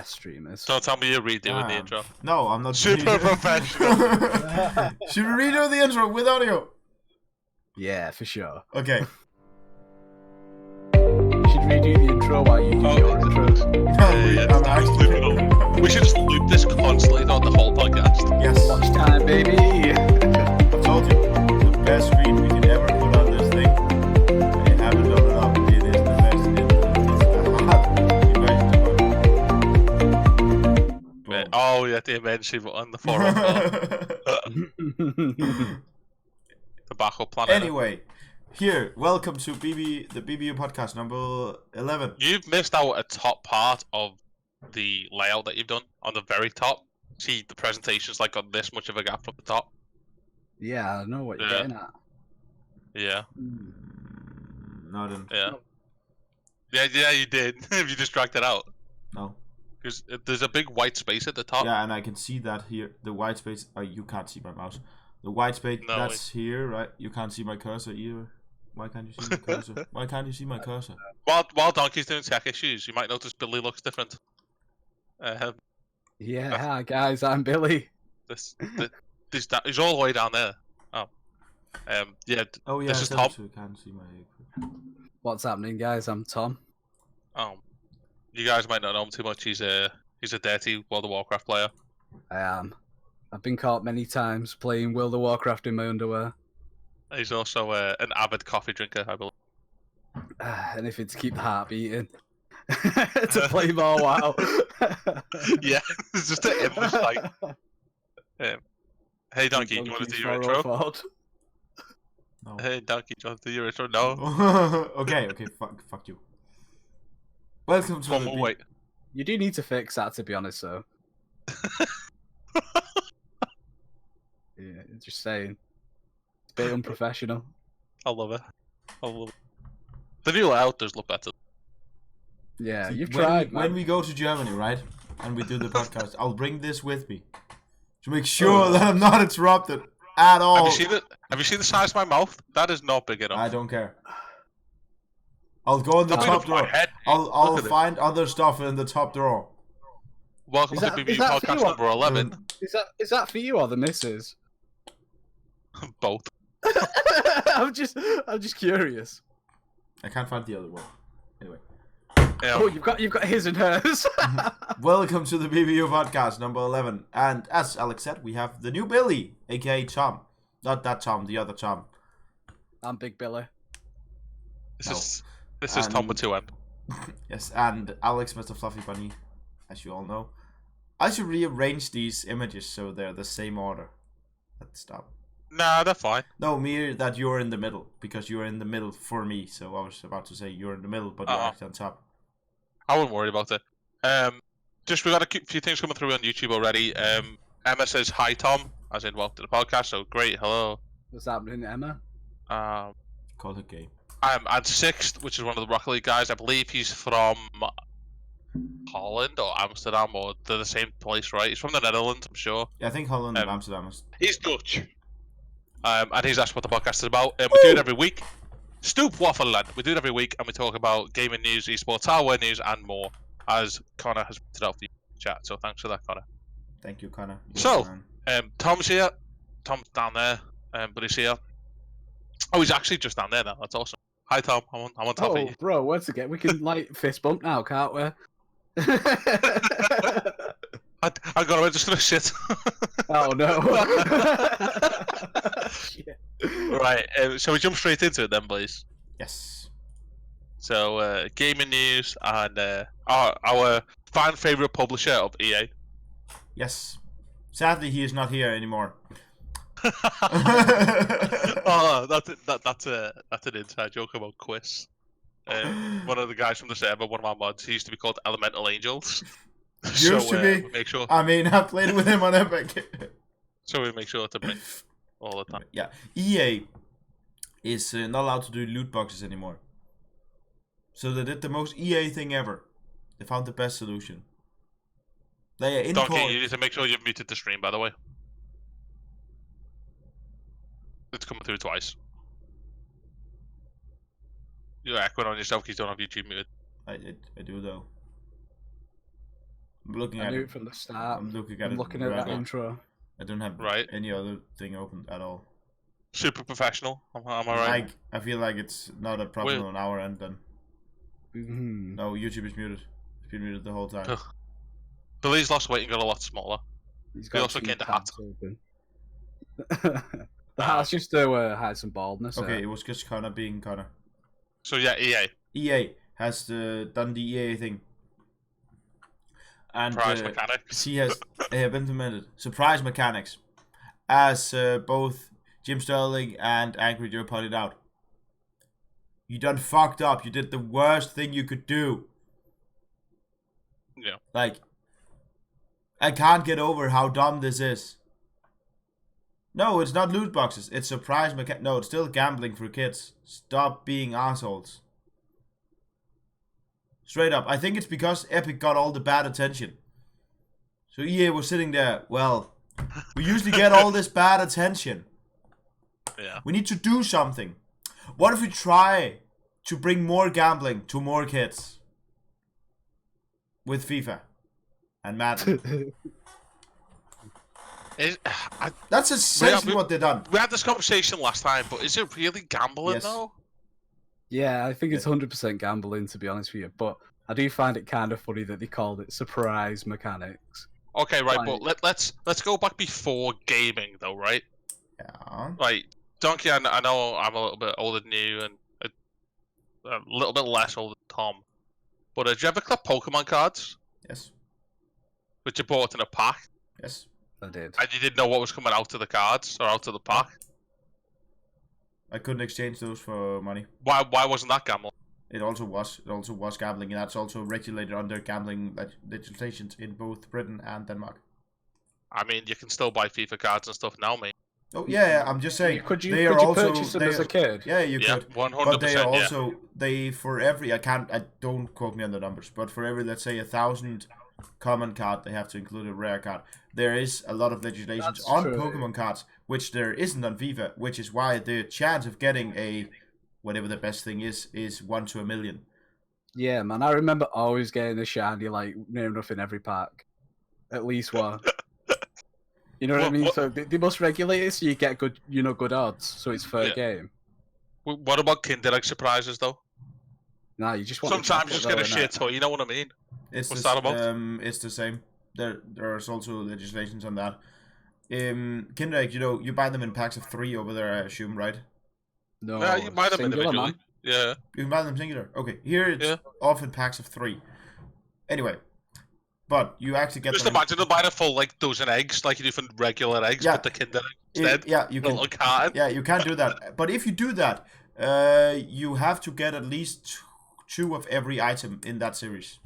best streamers. Don't tell me you're redoing the intro. No, I'm not. Super professional. Should we redo the intro with audio? Yeah, for sure. Okay. You should redo the intro while you do your intros. I'm actually. We should just loop this constantly on the whole podcast. Yes. Watch time, baby. I told you, the best screen we can ever put on this thing. I haven't done it up. It is the best. Oh, yeah, the emergency button, the 4 the backup plan. Anyway, here, welcome to the BBU Podcast number 11. You've missed out a top part of the layout that you've done on the very top. See, the presentation's like got this much of a gap from the top. Yeah, I know what you're getting at. Yeah. Nothing. Yeah, you did. If you just dragged it out. No. Because there's a big white space at the top. Yeah, and I can see that here. The white space. Oh, you can't see my mouse. The white space, No, that's here, right? You can't see my cursor either. Why can't you see my cursor? Why can't you see my cursor? While Donkey's doing tech issues, you might notice Billy looks different. Yeah, hi guys, I'm Billy. He's all the way down there. Oh. Yeah. Oh yeah, this is Tom. so you can't see my. What's happening, guys? I'm Tom. You guys might not know him too much. He's a dirty World of Warcraft player. I am. I've been caught many times playing World of Warcraft in my underwear. He's also an avid coffee drinker, I believe. Anything to keep the heart beating. To play more WoW. Yeah, it's just an endless like. Hey Donkey, do you want to do your intro? No. Hey Donkey, do you want to do your intro? No. okay, fuck you. Welcome to One more wait. You do need to fix that, to be honest, though. Yeah, just saying. It's a bit unprofessional. I love it. The new layout does look better. Yeah, See, you've tried. When we go to Germany, right, and we do the podcast, I'll bring this with me to make sure that I'm not interrupted at all. Have you seen the size of my mouth? That is not big enough. I don't care. I'll go in the Look top at my drawer. head. I'll Look at find other stuff in the top drawer. Welcome to BBU Podcast number 11. Is that for you or the missus? Both. I'm just curious. I can't find the other one. Anyway. Oh, you've got his and hers. Welcome to the BBU Podcast number 11. And as Alex said, we have the new Billy, aka Tom. Not that Tom, the other Tom. I'm Big Billy. This is Tom with 2 N. Yes, and Alex, Mr. Fluffy Bunny, as you all know. I should rearrange these images so they're the same order. Let's stop. Nah, they're fine. No, that you're in the middle, because you're in the middle for me. So I was about to say you're in the middle, but you're actually on top. I wouldn't worry about it. We got a few things coming through on YouTube already. Emma says hi Tom, as in welcome to the podcast. So great, hello. What's happening, Emma? Call it gay. And Sixth, which is one of the Rocket League guys. I believe he's from Holland or Amsterdam, or they're the same place, right? He's from the Netherlands, I'm sure. Yeah, I think Holland and Amsterdam is. He's Dutch. And he's asked what the podcast is about. We do it every week. Stoop Waffleland. We do it every week, and we talk about gaming news, esports, hardware news, and more. As Connor has put it out for you in chat, so thanks for that, Connor. Thank you, Connor. Tom's here. Tom's down there, but he's here. Oh, he's actually just down there now. That's awesome. Hi, Tom. I'm on top of you. Bro, once again, we can fist bump now, can't we? I got to register shit. Oh no. Right, shall we jump straight into it then, please? Yes. So, gaming news and our fan favorite publisher of EA. Yes. Sadly, he is not here anymore. Oh, that's an inside joke about Quiz. One of the guys from the server, one of our mods, he used to be called Elemental Angels. Used to be. Make sure. I mean, I played with him on Epic. So we make sure to bring all the time. Yeah, EA is not allowed to do loot boxes anymore. So they did the most EA thing ever. They found the best solution. They Donkey, you need to make sure you've muted the stream, by the way. It's coming through twice. You're echoing on yourself because you don't have YouTube muted. I do though. I'm looking I at knew it. it from the start. I'm looking at I'm it looking at right that now. intro. I don't have Right. any other thing open at all. Super professional. Am I right? I feel like it's not a problem Wait. on our end then. Mhm. No, YouTube is muted. It's been muted the whole time. Ugh. Billy's lost weight and got a lot smaller. He's We got also two gained a hat. tabs open. The hat's just to hide some baldness. Okay, it was just Connor being Connor. So yeah, EA. EA has done the EA thing. And Prize mechanics. they have implemented surprise mechanics. As both Jim Sterling and Angry Joe pointed out. You done fucked up. You did the worst thing you could do. Yeah. Like, I can't get over how dumb this is. No, it's not loot boxes. It's surprise mechanics. No, it's still gambling for kids. Stop being assholes. Straight up. I think it's because Epic got all the bad attention. So EA was sitting there, well, we usually get all this bad attention. Yeah. We need to do something. What if we try to bring more gambling to more kids? With FIFA and Madden. That's essentially what they've done. We had this conversation last time, but is it really gambling Yes. though? Yeah, I think it's 100% gambling, to be honest with you. But I do find it kind of funny that they called it surprise mechanics. Okay, right, Like- but let's go back before gaming though, right? Yeah. Right, Donkey. I know I'm a little bit older than you and a little bit less older than Tom. But did you ever collect Pokemon cards, Yes. which you bought in a pack, Yes. I did. and you didn't know what was coming out of the cards or out of the pack? I couldn't exchange those for money. Why wasn't that gambling? It also was gambling, and that's also regulated under gambling legislations in both Britain and Denmark. I mean, you can still buy FIFA cards and stuff now, mate. Oh yeah, I'm just saying. Could you they are also purchase them as a kid? Yeah, you Yeah, could. 100%. But they are Yeah. also they for every I don't quote me on the numbers, but for every, let's say, 1,000 common card, they have to include a rare card. There is a lot of legislations That's on true. Pokemon cards, which there isn't on FIFA, which is why the chance of getting a whatever the best thing is 1 to 1,000,000. Yeah, man. I remember always getting a shiny, like, near enough in every pack. At least one. You know what I mean? So they must regulate it so you get good, good odds. So it's fair Yeah. game. What about Kinder Egg surprises though? Nah, you just want. the Sometimes you just chocolate get a though, shit innit? toy. You know what I mean? It's What's the, that about? It's the same. There's also legislations on that. Kinder Egg, you buy them in packs of 3 over there, I assume, right? No, Yeah, you buy them singular, individually. man. Yeah. You can buy them singular. Okay, here it's Yeah. often packs of 3. Anyway, but you actually get Just them. imagine them buying a full dozen eggs like you do for regular eggs, Yeah. but the Kinder Egg instead. Yeah, you A can. little carton. Yeah, you can do that. But if you do that, you have to get at least 2 of every item in that series.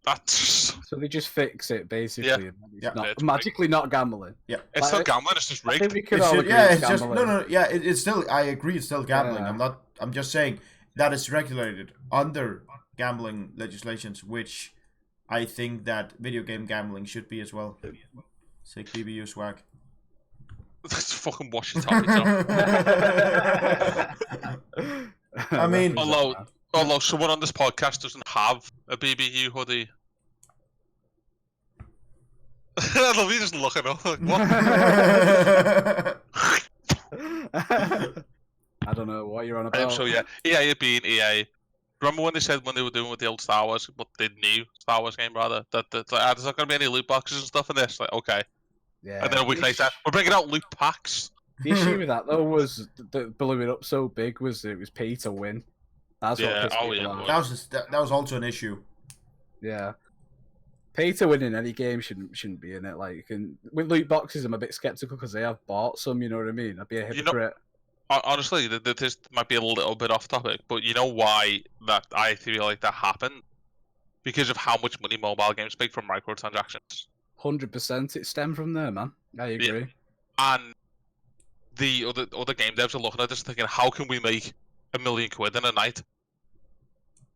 That's So they just fix it basically. And it's Yeah. not It's magically not gambling. Yeah. it's Like, still gambling. It's just I think rigged. we could It all should, agree yeah, it's it's just gambling. yeah. It's still. I agree. It's still gambling. Yeah. I'm just saying that it's regulated under gambling legislations, which I think that video game gambling should be as well. Sick BBU swag. That's fucking wash your topics off. I mean- Although someone on this podcast doesn't have a BBU hoodie. I love you just looking up like, what? I don't know what you're on about. So yeah, EA being EA. Remember when they said when they were doing with the old Star Wars, but the new Star Wars game rather, that there's not going to be any loot boxes and stuff in this? Like, okay. Yeah. And then a week later, we're bringing out loot packs. The issue with that though was that blew it up so big was that it was pay to win. That's what Yeah, pissed oh, people yeah, off. that was also an issue. Yeah. Pay to win in any game shouldn't be in it. Like, and with loot boxes, I'm a bit skeptical because they have bought some. You know what I mean? I'd be a hypocrite. Honestly, this might be a little bit off topic, but you know why that I feel like that happened? Because of how much money mobile games make from microtransactions. 100%, it stemmed from there, man. I agree. And the other game devs are looking at this thinking, how can we make £1 million in a night?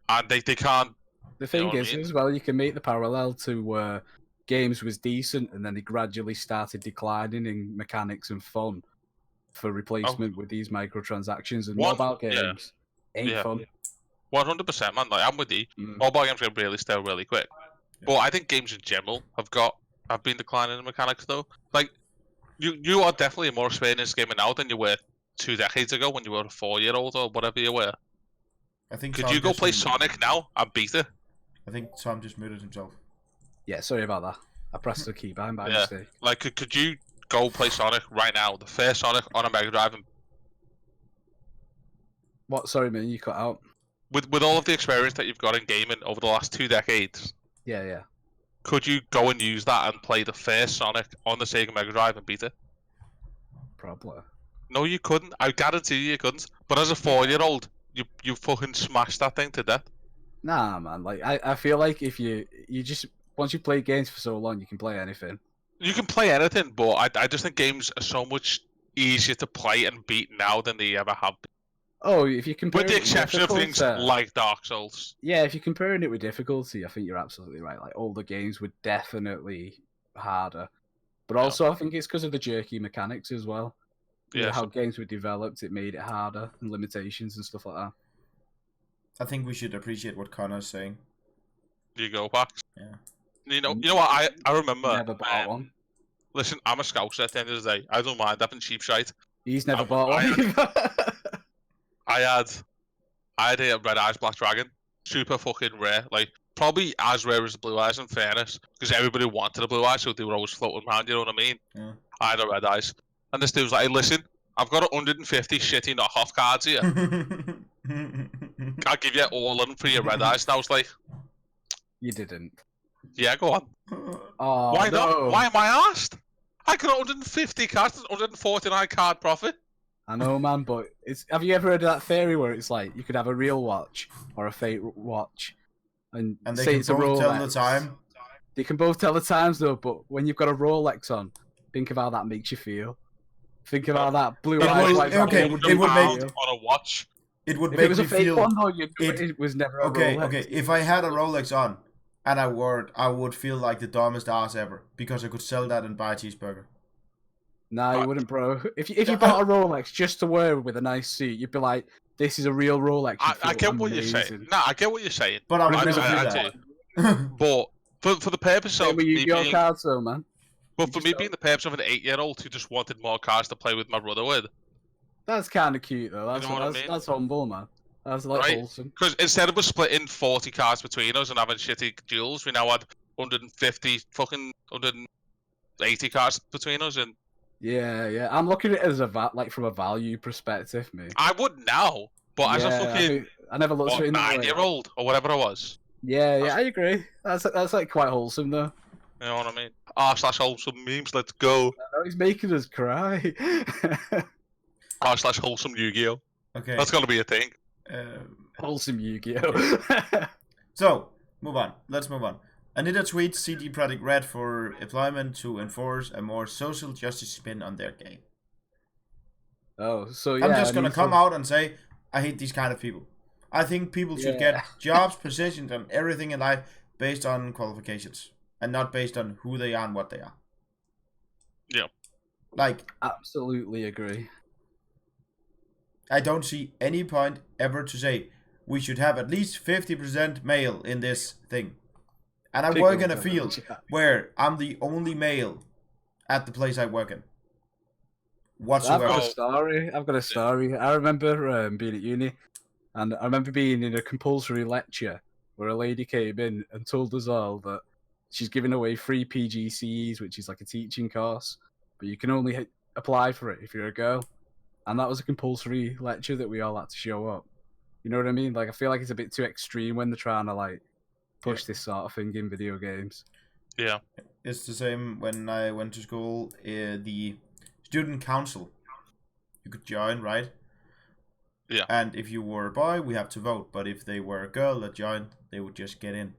And they can't. The thing what I is, mean? as well, you can make the parallel to where games was decent and then they gradually started declining in mechanics and fun for replacement with these microtransactions and mobile games. Ain't fun. 100%, man. Like, I'm with you. Mm. Mobile games get really stale really quick. But I think games in general have been declining in mechanics though. Like you are definitely more experienced gamer now than you were 2 decades ago when you were a 4-year-old or whatever you were. I think Could Tom you go just play Sonic now and beat it? I think Tom just muted himself. Yeah, sorry about that. I pressed the key by mistake. Like, could you go play Sonic right now? The first Sonic on a Mega Drive, and What? Sorry, man, you cut out. with all of the experience that you've got in gaming over the last 2 decades, Yeah. could you go and use that and play the first Sonic on the Sega Mega Drive and beat it? Probably. No, you couldn't. I guarantee you couldn't. But as a 4-year-old, you fucking smashed that thing to death. Nah, man. Like I feel like if you just once you play games for so long, you can play anything. You can play anything, but I just think games are so much easier to play and beat now than they ever have been. Oh, if you compare With the it exception of things difficulty- like Dark Souls. Yeah, if you're comparing it with difficulty, I think you're absolutely right. Like older games were definitely harder, but also I think it's because of the jerky mechanics as well. Yeah, How games were developed, it made it harder and limitations and stuff like that. I think we should appreciate what Connor's saying. you go back. Yeah. You know what? I remember. Never bought one. Listen, I'm a scouser at the end of the day. I don't mind having cheap shite. He's never I've- bought one. either. I had a Red Eyes Black Dragon, super fucking rare, like probably as rare as the Blue Eyes in fairness, because everybody wanted a Blue Eyes, so they were always floating around. You know what I mean? Yeah. I had a Red Eyes, and this dude was like, hey, "Listen, I've got 150 shitty knockoff cards here. I'll give you all of them for your Red Eyes." And I was like, You didn't. "Yeah, go on. Oh, Why no. not? Why am I asked? I got 150 cards, 149 card profit." I know, man, but have you ever heard of that theory where it's like you could have a real watch or a fake watch, and they say can it's a both Rolex. tell the time. They can both tell the times though, but when you've got a Rolex on, think of how that makes you feel. Think of how that blue It eyes will- like okay, that it would make- feel. on a watch. It would If make it was me a fake feel one though, it it- was never a okay. Rolex. Okay, if I had a Rolex on and I wore it, I would feel like the dumbest ass ever because I could sell that and buy a cheeseburger. Nah, you wouldn't, bro. If you bought a Rolex just to wear with a nice suit, you'd be like, "This is a real Rolex." You'd I feel get what you're saying. amazing. Nah, I get what you're saying. But I would But never it's do I that. do. But for the purpose Same of with me Yu-Gi-Oh being, cards, though, man. but you for just me don't- being the purpose of an 8-year-old who just wanted more cards to play with my brother with, That's kind of cute, though. That's know what I mean? that's humble, man. That's like Right. wholesome. because instead of us splitting 40 cards between us and having shitty duels, we now had 150 fucking 180 cards between us, and Yeah. I'm looking at it as like from a value perspective, me. I would now, but as a fucking I never looked at it in that way. 9-year-old or whatever I was, Yeah, I agree. That's like quite wholesome, though. you know what I mean? R/wholesome memes, let's go. Oh, he's making us cry. R/wholesome Yu-Gi-Oh. Okay. That's gotta be a thing. Wholesome Yu-Gi-Oh. So, move on. Let's move on. Anita tweets CD Projekt Red for employment to enforce a more social justice spin on their game. Oh, so yeah. I'm just I gonna mean, come so- out and say, I hate these kind of people. I think people should get Yeah. jobs, positions, and everything in life based on qualifications and not based on who they are and what they are. Yeah. Like, Absolutely agree. I don't see any point ever to say we should have at least 50% male in this thing. And I Pick work in up a the field chat. where I'm the only male at the place I work in. I've Whatsoever. got a story. I remember being at uni, and I remember being in a compulsory lecture where a lady came in and told us all that she's giving away free PGCEs, which is like a teaching course, but you can only apply for it if you're a girl. And that was a compulsory lecture that we all had to show up. You know what I mean? Like, I feel like it's a bit too extreme when they're trying to like push this sort of thing in video games. Yeah. It's the same when I went to school. The student council, you could join, right? Yeah. And if you were a boy, we have to vote. But if they were a girl that joined, they would just get in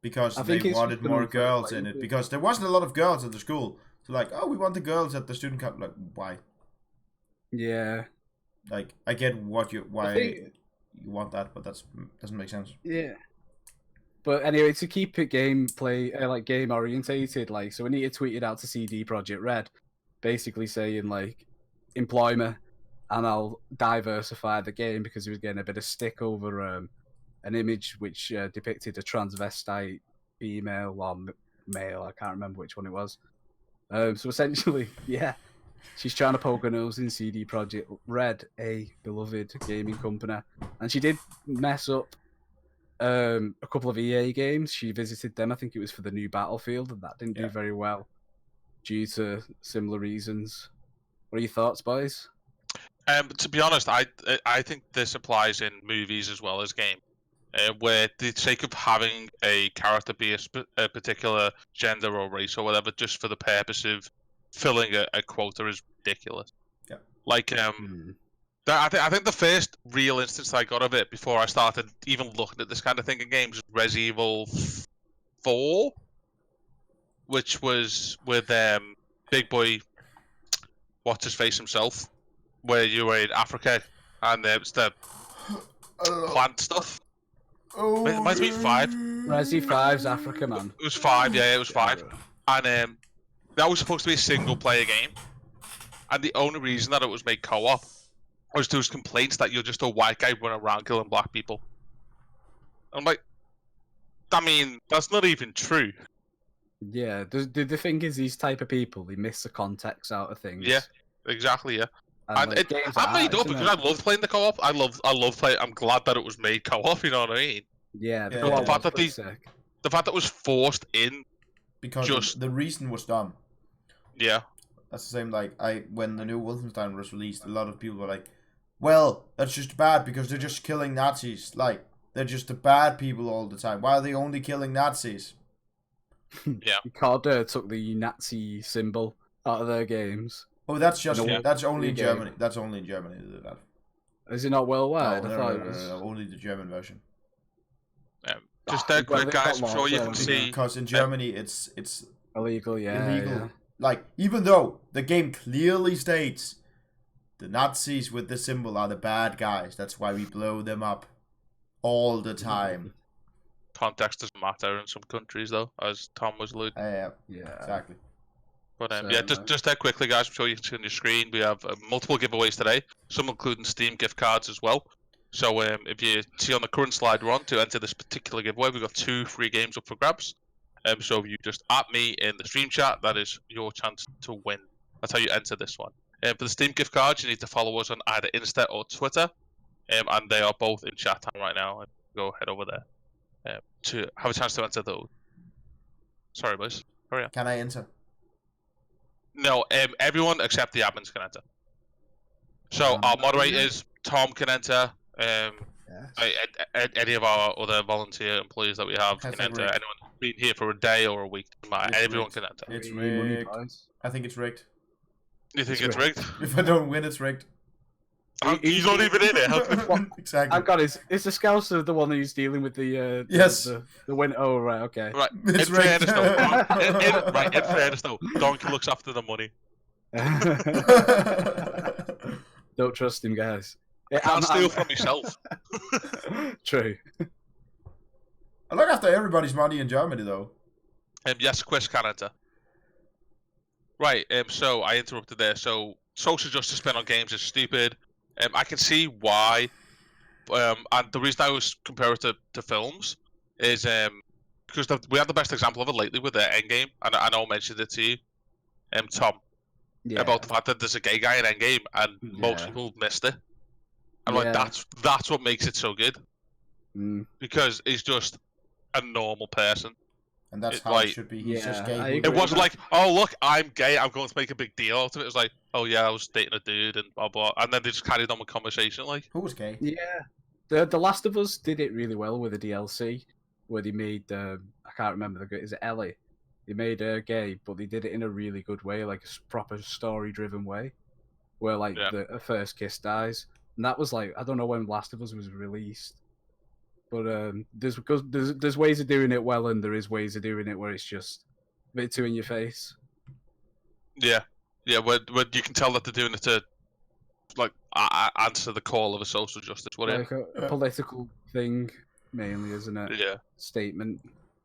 because I they think it's wanted just more gonna girls play in it. with- Because there wasn't a lot of girls at the school. So like, oh, we want the girls at the student council. Like, why? Yeah. Like, I get why think- you want that, but doesn't make sense. Yeah. But anyway, to keep it game orientated, like, so Anita tweeted out to CD Projekt Red, basically saying like, employ me, and I'll diversify the game because he was getting a bit of stick over an image which depicted a transvestite female or male. I can't remember which one it was. So essentially, yeah, she's trying to poke her nose in CD Projekt Red, a beloved gaming company, and she did mess up a couple of EA games. She visited them. I think it was for the new Battlefield, and that didn't do very well due to similar reasons. What are your thoughts, boys? To be honest, I think this applies in movies as well as game, where the sake of having a character be a particular gender or race or whatever, just for the purpose of filling a quota, is ridiculous. Yeah. Like, I think the first real instance I got of it before I started even looking at this kind of thing in games was Res Evil 4, which was with Big Boy, what's his face himself, where you were in Africa and there was the plant stuff. It might be 5. Resi 5's Africa, man. It was 5, yeah, it was 5. And that was supposed to be a single player game. And the only reason that it was made co-op was there was complaints that you're just a white guy running around killing black people. I'm like, I mean, that's not even true. Yeah, the thing is, these type of people, they miss the context out of things. Yeah, exactly, yeah. And like, I'm made up because I love playing the co-op. I love playing. I'm glad that it was made co-op. You know what I mean? Yeah. Yeah, the fact that the fact that it was forced in because the reason was dumb. Yeah. That's the same. Like when the new Wolfenstein was released, a lot of people were like, "Well, that's just bad because they're just killing Nazis. Like they're just the bad people all the time. Why are they only killing Nazis?" Yeah. COD took the Nazi symbol out of their games. Oh, that's just that's only in game. Germany. That's only in Germany. That. Is it not worldwide? No, I thought it was only the German version. Just that quick, guys. I'm sure you can see. Because in Germany, it's illegal. Yeah, illegal. yeah. Like even though the game clearly states the Nazis with the symbol are the bad guys, that's why we blow them up all the time. Context doesn't matter in some countries, though, as Tom was alluding. Yeah, exactly. But yeah, just that quickly, guys. I'm sure you can see on your screen. We have multiple giveaways today, some including Steam gift cards as well. So if you see on the current slide we're on, to enter this particular giveaway, we've got 2 free games up for grabs. So if you just at me in the stream chat, that is your chance to win. That's how you enter this one. For the Steam gift cards, you need to follow us on either Insta or Twitter, and they are both in chat time right now. Go head over there to have a chance to enter those. Sorry, boys. Hurry up. Can I enter? No, everyone except the admins can enter. So our moderators, Tom can enter. Any of our other volunteer employees that we have can enter. Anyone who's been here for a day or a week, everyone can enter. It's rigged. I think it's rigged. You think it's rigged? If I don't win, it's rigged. He's not even in it. Exactly. I've got is the Scouser the one who's dealing with the yes the win? Oh right, okay. Right. It's in rigged. Fairness though, Donkey looks after the money. Don't trust him, guys. You can't steal from yourself. True. I look after everybody's money in Germany, though. Yes, Chris can enter. Right. So I interrupted there. So social justice spent on games is stupid. I can see why. And the reason I was comparing it to films is because we had the best example of it lately with the Endgame, and I know I mentioned it to you, Tom, about the fact that there's a gay guy in Endgame, and most people missed it. And like that's what makes it so good, because he's just a normal person. And that's how it should be. He's just gay. It wasn't like, oh look, I'm gay, I'm going to make a big deal out of it. It was like, oh yeah, I was dating a dude and blah blah, and then they just carried on with conversation like. Who was gay? Yeah, the Last of Us did it really well with the DLC, where they made I can't remember is it Ellie? They made her gay, but they did it in a really good way, like a proper story-driven way, where like the first kiss dies, and that was like I don't know when Last of Us was released. But there's ways of doing it well, and there is ways of doing it where it's just a bit too in your face. Yeah, where you can tell that they're doing it to like answer the call of a social justice, whatever. Like a political thing, mainly, isn't it? Yeah. Statement.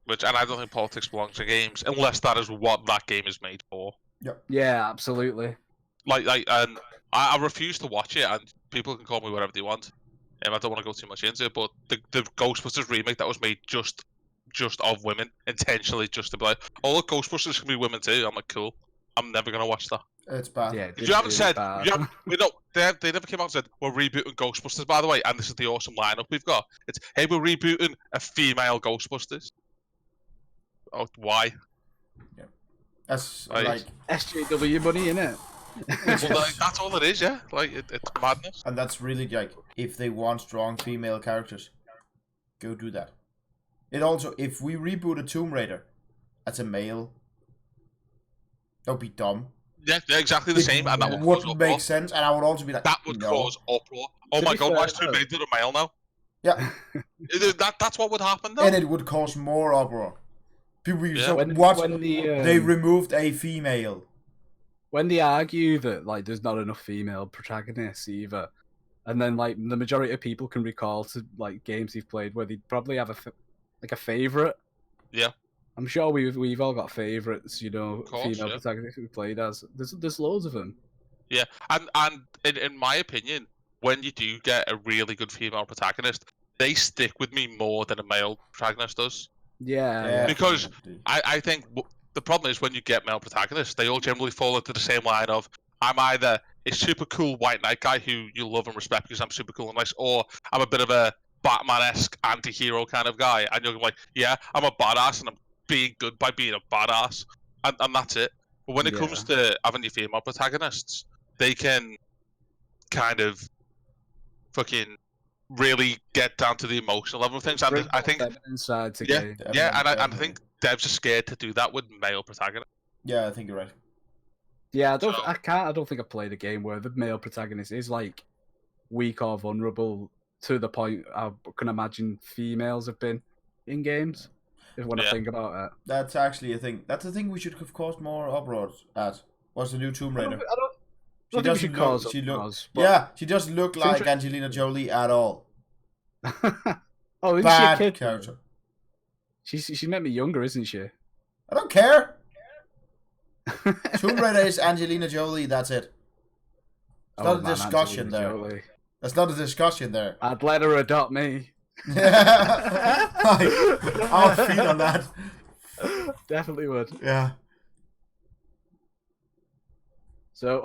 And I don't think politics belongs to games unless that is what that game is made for. Yep. Yeah, absolutely. And I refuse to watch it, and people can call me whatever they want. I don't want to go too much into it, but the Ghostbusters remake that was made just of women, intentionally just to be like, oh look, Ghostbusters can be women too. I'm like, cool. I'm never gonna watch that. It's bad. Yeah, You haven't said, they never came out and said, we're rebooting Ghostbusters, by the way, and this is the awesome lineup we've got. It's, hey, we're rebooting a female Ghostbusters. Oh, why? Yeah. That's Right. like SJW money, innit? Well, like, that's all it is, yeah. Like, it's madness. and that's really like, if they want strong female characters, go do that. It also, if we reboot a Tomb Raider as a male, that would be dumb. Yeah, they're exactly the same, and that would cause Wouldn't uproar. make sense, and I would also be like, That would no. cause uproar. Oh To my be god, fair, why is Tomb Raider a male now? Yeah, That's what would happen, though. and it would cause more uproar. People, Yeah. so When what? the They removed a female. when they argue that like there's not enough female protagonists either, and then like the majority of people can recall to like games they've played where they probably have a favorite. Yeah. I'm sure we've all got favorites, you know, Of course, female yeah. protagonists we played as. There's loads of them. Yeah, and in my opinion, when you do get a really good female protagonist, they stick with me more than a male protagonist does. Yeah. Because definitely. I think the problem is when you get male protagonists, they all generally fall into the same line of, I'm either a super cool white knight guy who you love and respect because I'm super cool and nice, or I'm a bit of a Batman-esque anti-hero kind of guy, and you're like, yeah, I'm a badass and I'm being good by being a badass, and that's it. But when it comes to having your female protagonists, they can kind of fucking really get down to the emotional level of things, and Bring I think inside to yeah, game. yeah, and I Definitely. think devs are scared to do that with male protagonists. Yeah, I think you're right. Yeah, I don't So- think I've played a game where the male protagonist is like weak or vulnerable to the point I can imagine females have been in games. When I Yeah. think about it, That's actually a thing. That's a thing we should have caused more uproar at. What's the new Tomb Raider? I don't She think we doesn't should look- cause she look- uproars, but- Yeah, she doesn't look It's like inter- Angelina Jolie at all. Oh, isn't Bad she a kid? character. She's meant to be younger, isn't she? I don't care. Tomb Raider is Angelina Jolie. That's it. It's not a discussion Angelina there. Jolie. That's not a discussion there. I'd let her adopt me. I'll feed on that. Definitely would. Yeah. So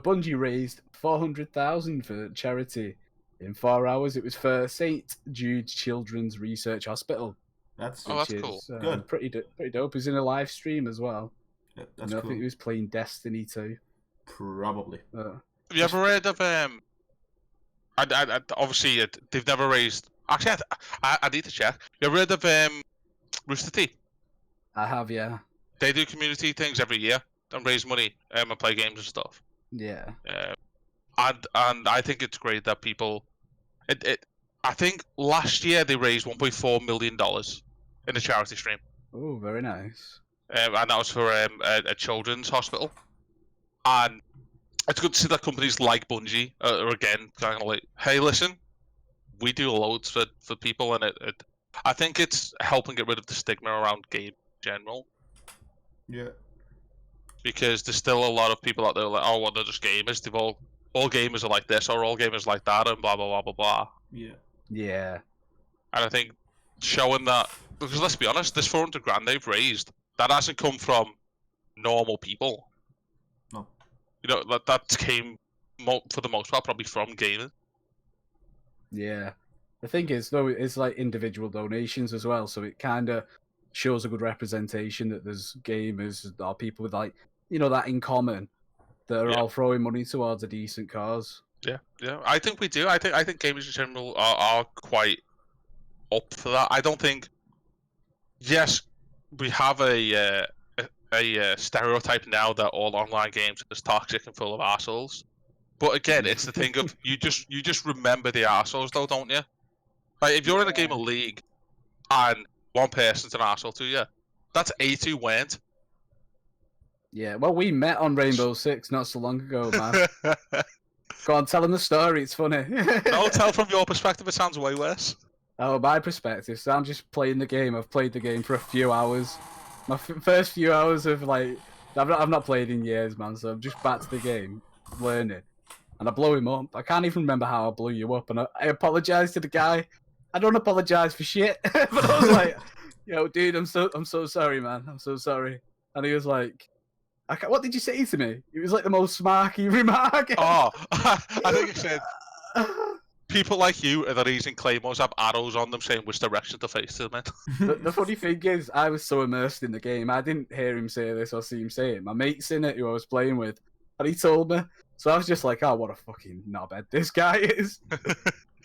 Bungie raised 400,000 for charity in 4 hours. It was for St. Jude Children's Research Hospital. That's Oh, that's which cool. is, Good. Pretty dope. He was in a live stream as well. that's And I think cool. he was playing Destiny too. Probably. Have you ever heard of obviously they've never raised. Actually, I need to check. You ever heard of Rooster Teeth? I have, yeah. They do community things every year and raise money and play games and stuff. Yeah. And I think it's great that people. I think last year they raised $1.4 million in a charity stream, Oh, very nice. and that was for a children's hospital. And it's good to see that companies like Bungie are again kind of like, hey, listen, we do loads for people, and I think it's helping get rid of the stigma around game in general, Yeah. because there's still a lot of people out there like, oh, well, they're just gamers. They've all gamers are like this, or all gamers like that, and blah blah blah blah blah. Yeah. Yeah. And I think showing that, because let's be honest, this 400 grand they've raised, that hasn't come from normal people. No. You know, that came for the most part probably from gamers. Yeah. The thing is, though, it's like individual donations as well, so it kind of shows a good representation that there's gamers or people with, like, you know, that in common that are Yeah. all throwing money towards a decent cause. Yeah, I think we do. I think gamers in general are quite up for that. I don't think. Yes, we have a stereotype now that all online games are just toxic and full of assholes. But again, it's the thing of you just remember the assholes though, don't you? Like if you're in a game of League and one person's an asshole to you, that's 8 who weren't. Yeah, well, we met on Rainbow Six not so long ago, man. Go on, tell them the story, it's funny. No, tell from your perspective, it sounds way worse. Oh, my perspective, so I'm just playing the game. I've played the game for a few hours. My first few hours of, like... I've not played in years, man, so I'm just back to the game, learning. and I blow him up. I can't even remember how I blew you up, and I apologized to the guy. I don't apologize for shit, but I was like, "Yo, dude, I'm so sorry, man. I'm so sorry." And he was like, "What did you say to me?" It was like the most smarky remark. Oh, I think it said, people like you are the reason claymores have arrows on them saying which direction to face them in. The funny thing is, I was so immersed in the game, I didn't hear him say this or see him say it. My mate's in it, who I was playing with, and he told me. So I was just like, "Oh, what a fucking knobhead this guy is."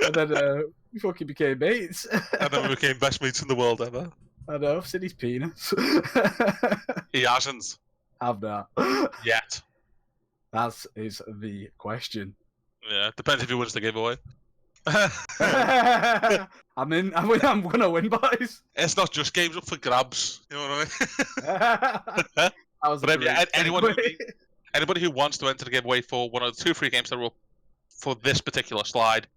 And then we fucking became mates. And then we became best mates in the world ever. I know, I've seen his penis. He hasn't. Have not. Yet. That is the question. Yeah, depends if he wins the giveaway. I'm gonna win, boys. It's not just games up for grabs, you know what I mean? But yeah, anybody who wants to enter the giveaway for one of the 2 free games that are up for this particular slide,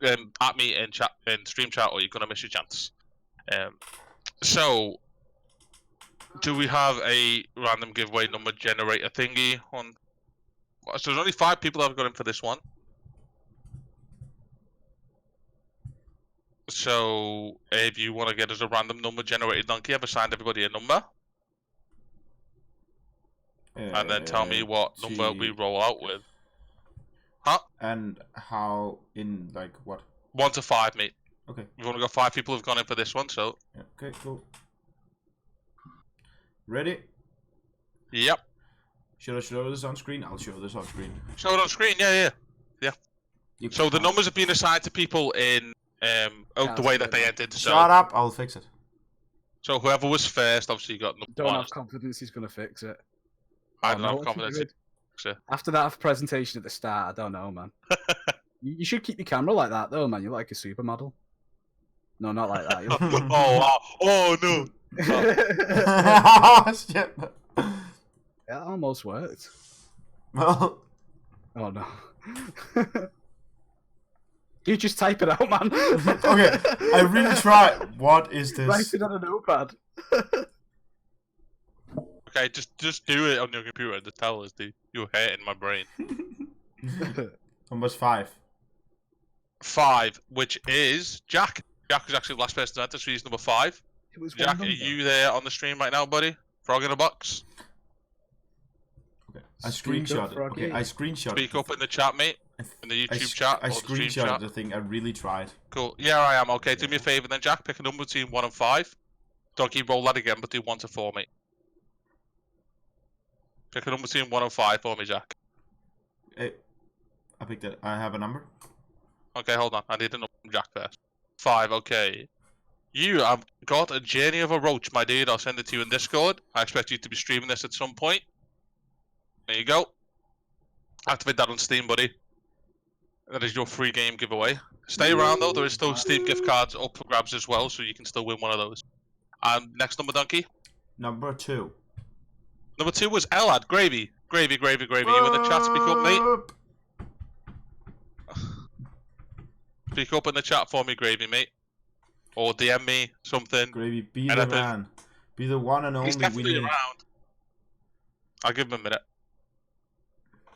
at me in chat, in stream chat, or you're gonna miss your chance. So, do we have a random giveaway number generator thingy on? So there's only 5 people that have got in for this one. So, if you want to get us a random number generated donkey, I've assigned everybody a number. And then tell me what number we roll out with. Huh? And how in like what? 1 to 5, mate. Okay. We've only got 5 people who've gone in for this one, so. Yeah, okay, cool. Ready? Yep. Should I show this on screen? I'll show this on screen. Show it on screen, yeah. So the numbers have been assigned to people in the way that they entered. So. Shut up! I'll fix it. So whoever was first, obviously got number Don't 1. have confidence he's gonna fix it. I don't have confidence. After that presentation at the start, I don't know, man. You should keep your camera like that, though, man. You're like a supermodel. No, not like that. Oh no! Oh shit! It almost worked. Well, Oh no. You just type it out, man. okay, I really tried. What is this? Write it on a notepad. Okay, just do it on your computer. Just tell us, dude. You're hurting my brain. Number's 5. 5, which is Jack. Jack was actually the last person to enter, so he's number 5. It was Jack, are you there on the stream right now, buddy? Frog in a box. Okay, I screenshot it. Okay, I screenshot it. Speak up in the chat, mate. In the YouTube chat I or the stream chat. screenshotted the thing. I really tried. Cool. Yeah, I am. Okay, do me a favor then, Jack. Pick a number between 1 and 5. Donkey, roll that again, but do 1 to 4, mate. Pick a number between 1 and 5 for me, Jack. I picked it. I have a number. Okay, hold on. I need a number from Jack first. 5, okay. You have got a Journey of a Roach, my dude. I'll send it to you in Discord. I expect you to be streaming this at some point. There you go. Activate that on Steam, buddy. That is your free game giveaway. Stay around, though. There is still Steam gift cards up for grabs as well, so you can still win one of those. Next number, Donkey. Number 2. Number 2 was Elad. Gravy. Gravy. You in the chat? Speak up, mate. Speak up in the chat for me, Gravy, mate. Or DM me something. Gravy, be the man. Be the one and only. He's definitely around. I'll give him a minute.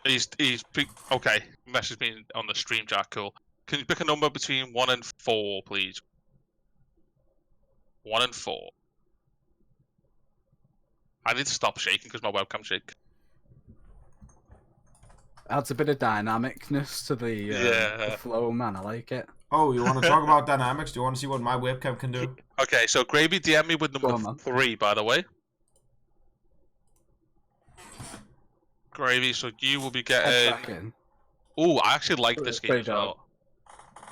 He's okay. Message me on the stream chat. Cool. Can you pick a number between 1 and 4, please? 1 and 4. I need to stop shaking because my webcam shakes. Adds a bit of dynamicness to the flow, man. I like it. Oh, you want to talk about dynamics? Do you want to see what my webcam can do? Okay, so Gravy DM me with number 3, by the way. Gravy, so you will be getting. Oh, I actually like this game as well.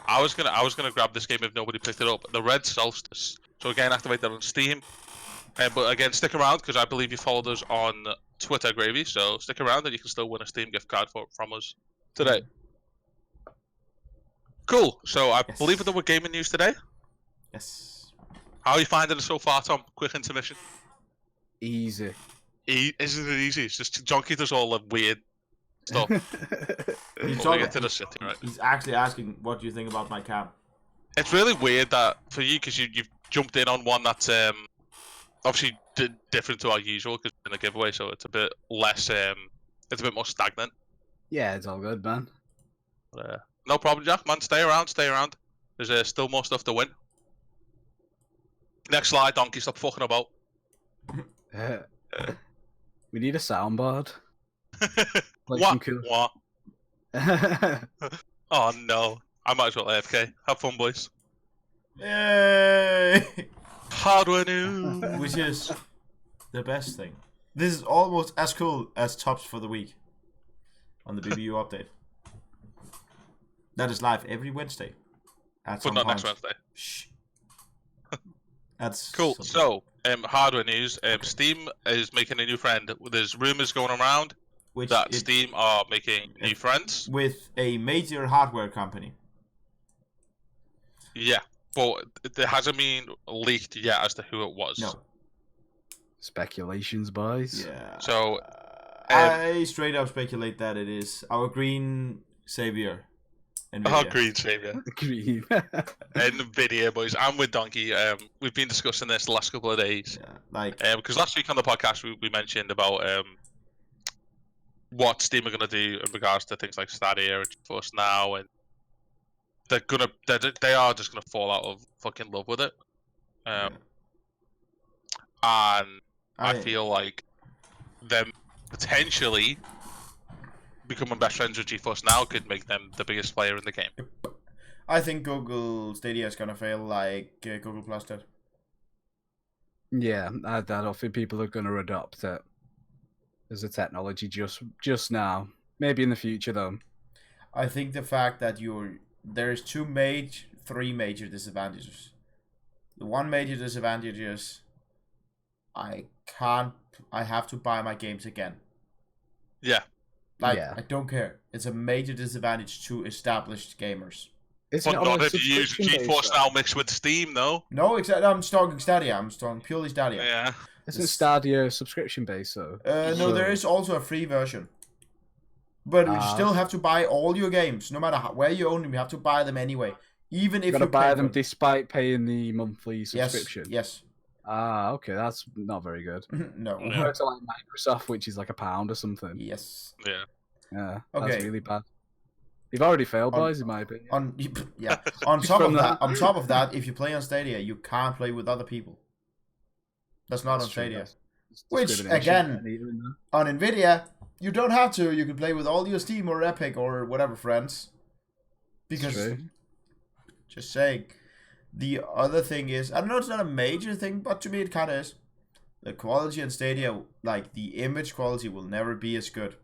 I was gonna grab this game if nobody picked it up. The Red Solstice. So again, activate that on Steam. But again, stick around because I believe you followed us on Twitter, Gravy. So stick around and you can still win a Steam gift card from us today. Cool. So I believe that we're gaming news today. Yes. How are you finding it so far, Tom? Quick intermission. Easy. Isn't it easy? It's just Jonky does all the weird stuff. He's actually asking, what do you think about my cam? It's really weird that for you, because you've jumped in on one that's obviously different to our usual, because it's in a giveaway, so it's a bit less, it's a bit more stagnant. Yeah, it's all good, man. No problem, Jack. Man, stay around. There's still more stuff to win. Next slide, Donkey. Stop fucking about. We need a soundboard. Like What? cool... What? Oh no! I might as well AFK. Have fun, boys. Yay! Hardware news. Which is the best thing. This is almost as cool as tops for the week on the BBU update. That is live every Wednesday. But not next Wednesday. Shh. That's cool. something. So, hardware news. Steam is making a new friend. There's rumors going around that Steam are making new friends with a major hardware company. Yeah, but it hasn't been leaked yet as to who it was. No. Speculations, boys. Yeah. So I straight up speculate that it is our green savior. Our green savior. Green. NVIDIA, boys. I'm with Donkey. We've been discussing this the last couple of days. Yeah, because last week on the podcast we mentioned about what Steam are gonna do in regards to things like Stadia and GeForce Now, and they are just gonna fall out of fucking love with it. And I feel like them potentially becoming best friends with GeForce Now could make them the biggest player in the game. I think Google Stadia is gonna fail like Google Plus did. Yeah, I don't think people are gonna adopt it as a technology just now. Maybe in the future though. I think the fact that there's three major disadvantages. The one major disadvantage is I have to buy my games again. Yeah. I don't care. It's a major disadvantage to established gamers. But not if you use GeForce Now mixed with Steam, though. No, exactly. I'm talking Stadia. I'm talking purely Stadia. Yeah. Isn't Stadia subscription based though? No, there is also a free version. But you still have to buy all your games, no matter where you own them. You have to buy them anyway, even if you buy them despite paying the monthly subscription. Yes. Okay, that's not very good. No. Compared to like Microsoft, which is like £1 or something. Yes. Yeah. Yeah. Okay. That's really bad. You've already failed, boys, in my opinion. On top of that, if you play on Stadia, you can't play with other people. That's not on Stadia. Which again, on Nvidia, you don't have to. You can play with all your Steam or Epic or whatever friends. Because, just saying. The other thing is, I know it's not a major thing, but to me it kind of is. The quality on Stadia, like the image quality, will never be as good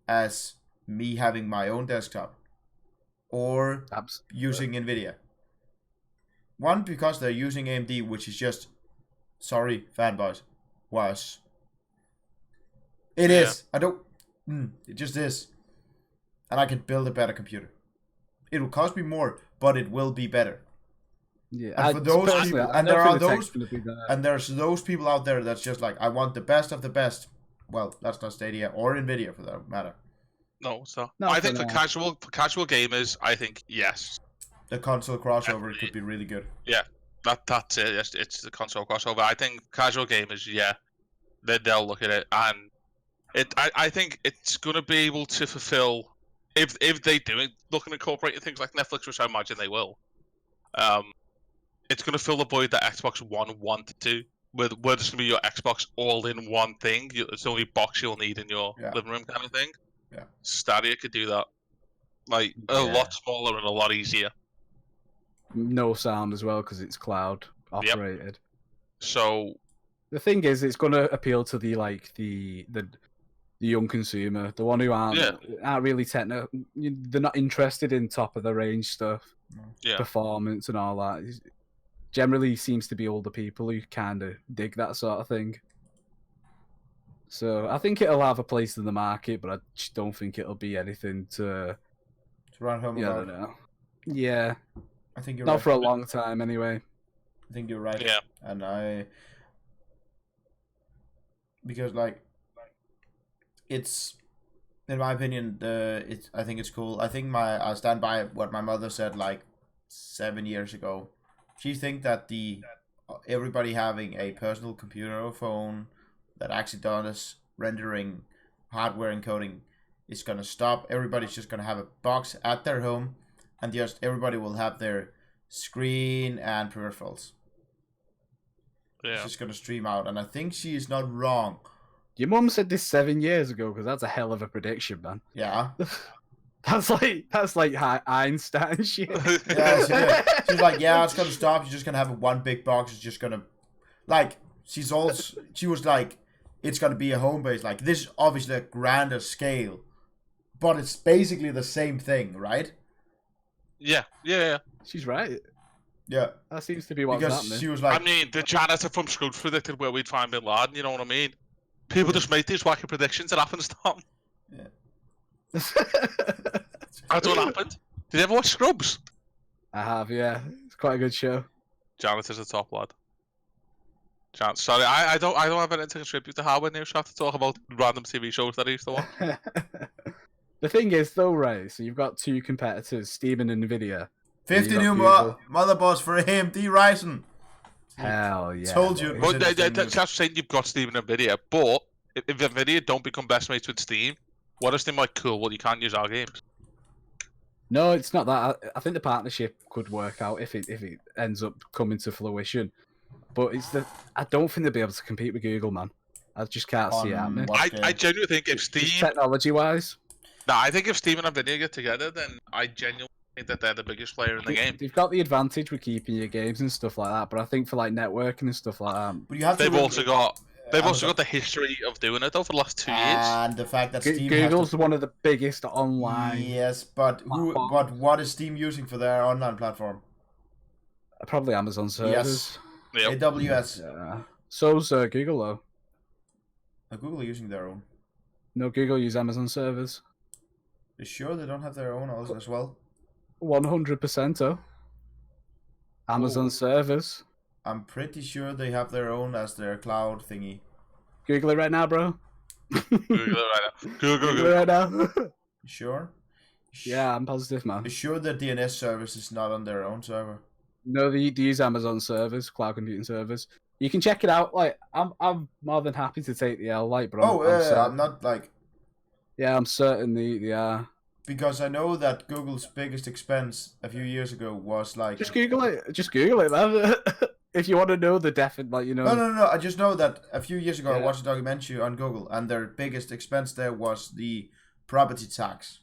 as me having my own desktop or using Nvidia. One, because they're using AMD, which is just, sorry, fanboys, worse. It is. It just is. And I can build a better computer. It will cost me more, but it will be better. Yeah, and for those people, there's those people out there that's just like, I want the best of the best. Well, that's not Stadia or Nvidia for that matter. No, it's not. I think for casual gamers, I think yes. The console crossover could be really good. Yeah, that's it. It's the console crossover. I think casual gamers, they'll look at it, and I think it's gonna be able to fulfill if they do it, looking at incorporating things like Netflix, which I imagine they will. It's gonna fill the void that Xbox One wanted to. Where there's gonna be your Xbox all in one thing. It's the only box you'll need in your living room, kind of thing. Yeah. Stadia could do that, like a lot smaller and a lot easier. No sound as well because it's cloud operated. Yep. So the thing is, it's going to appeal to the young consumer, the one who aren't really technical. They're not interested in top of the range stuff, performance and all that. It generally seems to be older people who kind of dig that sort of thing. So I think it'll have a place in the market, but I just don't think it'll be anything to run home about. I don't know. Yeah. I think you're not right. for a long time anyway. I think you're right. Yeah. And because it's, in my opinion, I think it's cool. I think I stand by what my mother said like 7 years ago. She think that everybody having a personal computer or phone that actually does rendering, hardware encoding, is gonna stop. Everybody's just gonna have a box at their home, and just everybody will have their screen and peripherals. Yeah. It's just gonna stream out, and I think she is not wrong. Your mum said this 7 years ago, because that's a hell of a prediction, man. Yeah. That's like Einstein shit. Yeah, she did. She's like, yeah, it's gonna stop. You're just gonna have one big box. It's just gonna, like, she was like, it's gonna be a home base. Like, this is obviously a grander scale, but it's basically the same thing, right? Yeah. She's right. Yeah. That seems to be what's Because happening. she was like, I mean, the janitor from school predicted where we'd find Bin Laden. You know what I mean? People just make these wacky predictions. It happens to them. yeah. That's what happened. Did you ever watch Scrubs? I have, yeah. It's quite a good show. Janitor's a top lad. Sorry, I don't have anything to contribute to Hardware News. So I have to talk about random TV shows that I used to watch. The thing is, though, right? So you've got two competitors, Steam and Nvidia. 50 You new got motherboards for AMD Ryzen. Hell yeah. Told you. boy. But that's saying you've got Steam and Nvidia. But if Nvidia don't become best mates with Steam, what if Steam like, cool, well, you can't use our games? No, it's not that. I think the partnership could work out if it ends up coming to fruition. But I don't think they'll be able to compete with Google, man. I just can't see it happening. I genuinely think if Steam... Technology-wise. Nah, I think if Steam and Nvidia get together, then I genuinely think that they're the biggest player in the game. They've got the advantage with keeping your games and stuff like that, but I think for like networking and stuff like that... But you have to They've also got Amazon. the history of doing it, though, for the last 2 years. And the fact that Steam Google's has one of the biggest online... Yes, but what is Steam using for their online platform? Probably Amazon servers. Yep. AWS. Yeah. So's Google, though. Google are using their own. No, Google use Amazon servers. You sure they don't have their own as well? 100%, oh. Amazon Oh. servers. I'm pretty sure they have their own as their cloud thingy. Google it right now, bro. Google it right now. Google it right now. You sure? Yeah, I'm positive, man. You sure the DNS service is not on their own server? No, they use Amazon servers, cloud computing servers. You can check it out. Like, I'm more than happy to take the L, like, bro. I'm not like... Yeah, I'm certain they are. Because I know that Google's biggest expense a few years ago was like... Just Google it. Just Google it, man. If you want to know the definite, like, you know... No. I just know that a few years ago I Yeah. watched a documentary on Google, and their biggest expense there was the property tax.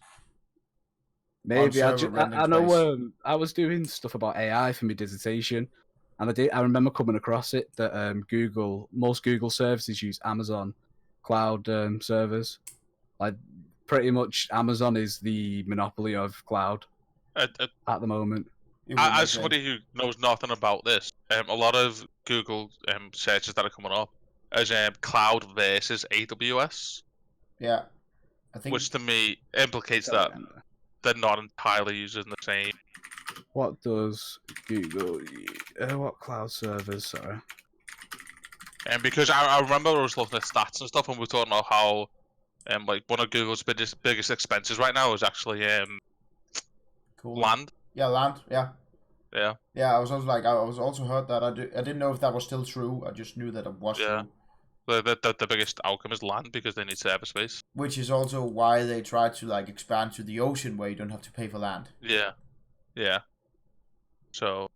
Maybe. on server renting I know space. I was doing stuff about AI for my dissertation, and I remember coming across it that most Google services use Amazon cloud servers. Like, pretty much Amazon is the monopoly of cloud at the moment. It would make As sense. somebody who knows nothing about this, a lot of Google searches that are coming up as cloud versus AWS, Yeah. I think... which to me implicates that they're not entirely using the same. What does Google what cloud servers, sorry? And because I remember I was looking at stats and stuff, and we were talking about how like one of Google's biggest expenses right now is actually Cool. land. Yeah, land. Yeah. Yeah. Yeah, I was also heard that. I didn't know if that was still true. I just knew that it was Yeah. true. The biggest outcome is land because they need server space. Which is also why they try to like expand to the ocean where you don't have to pay for land. Yeah. So.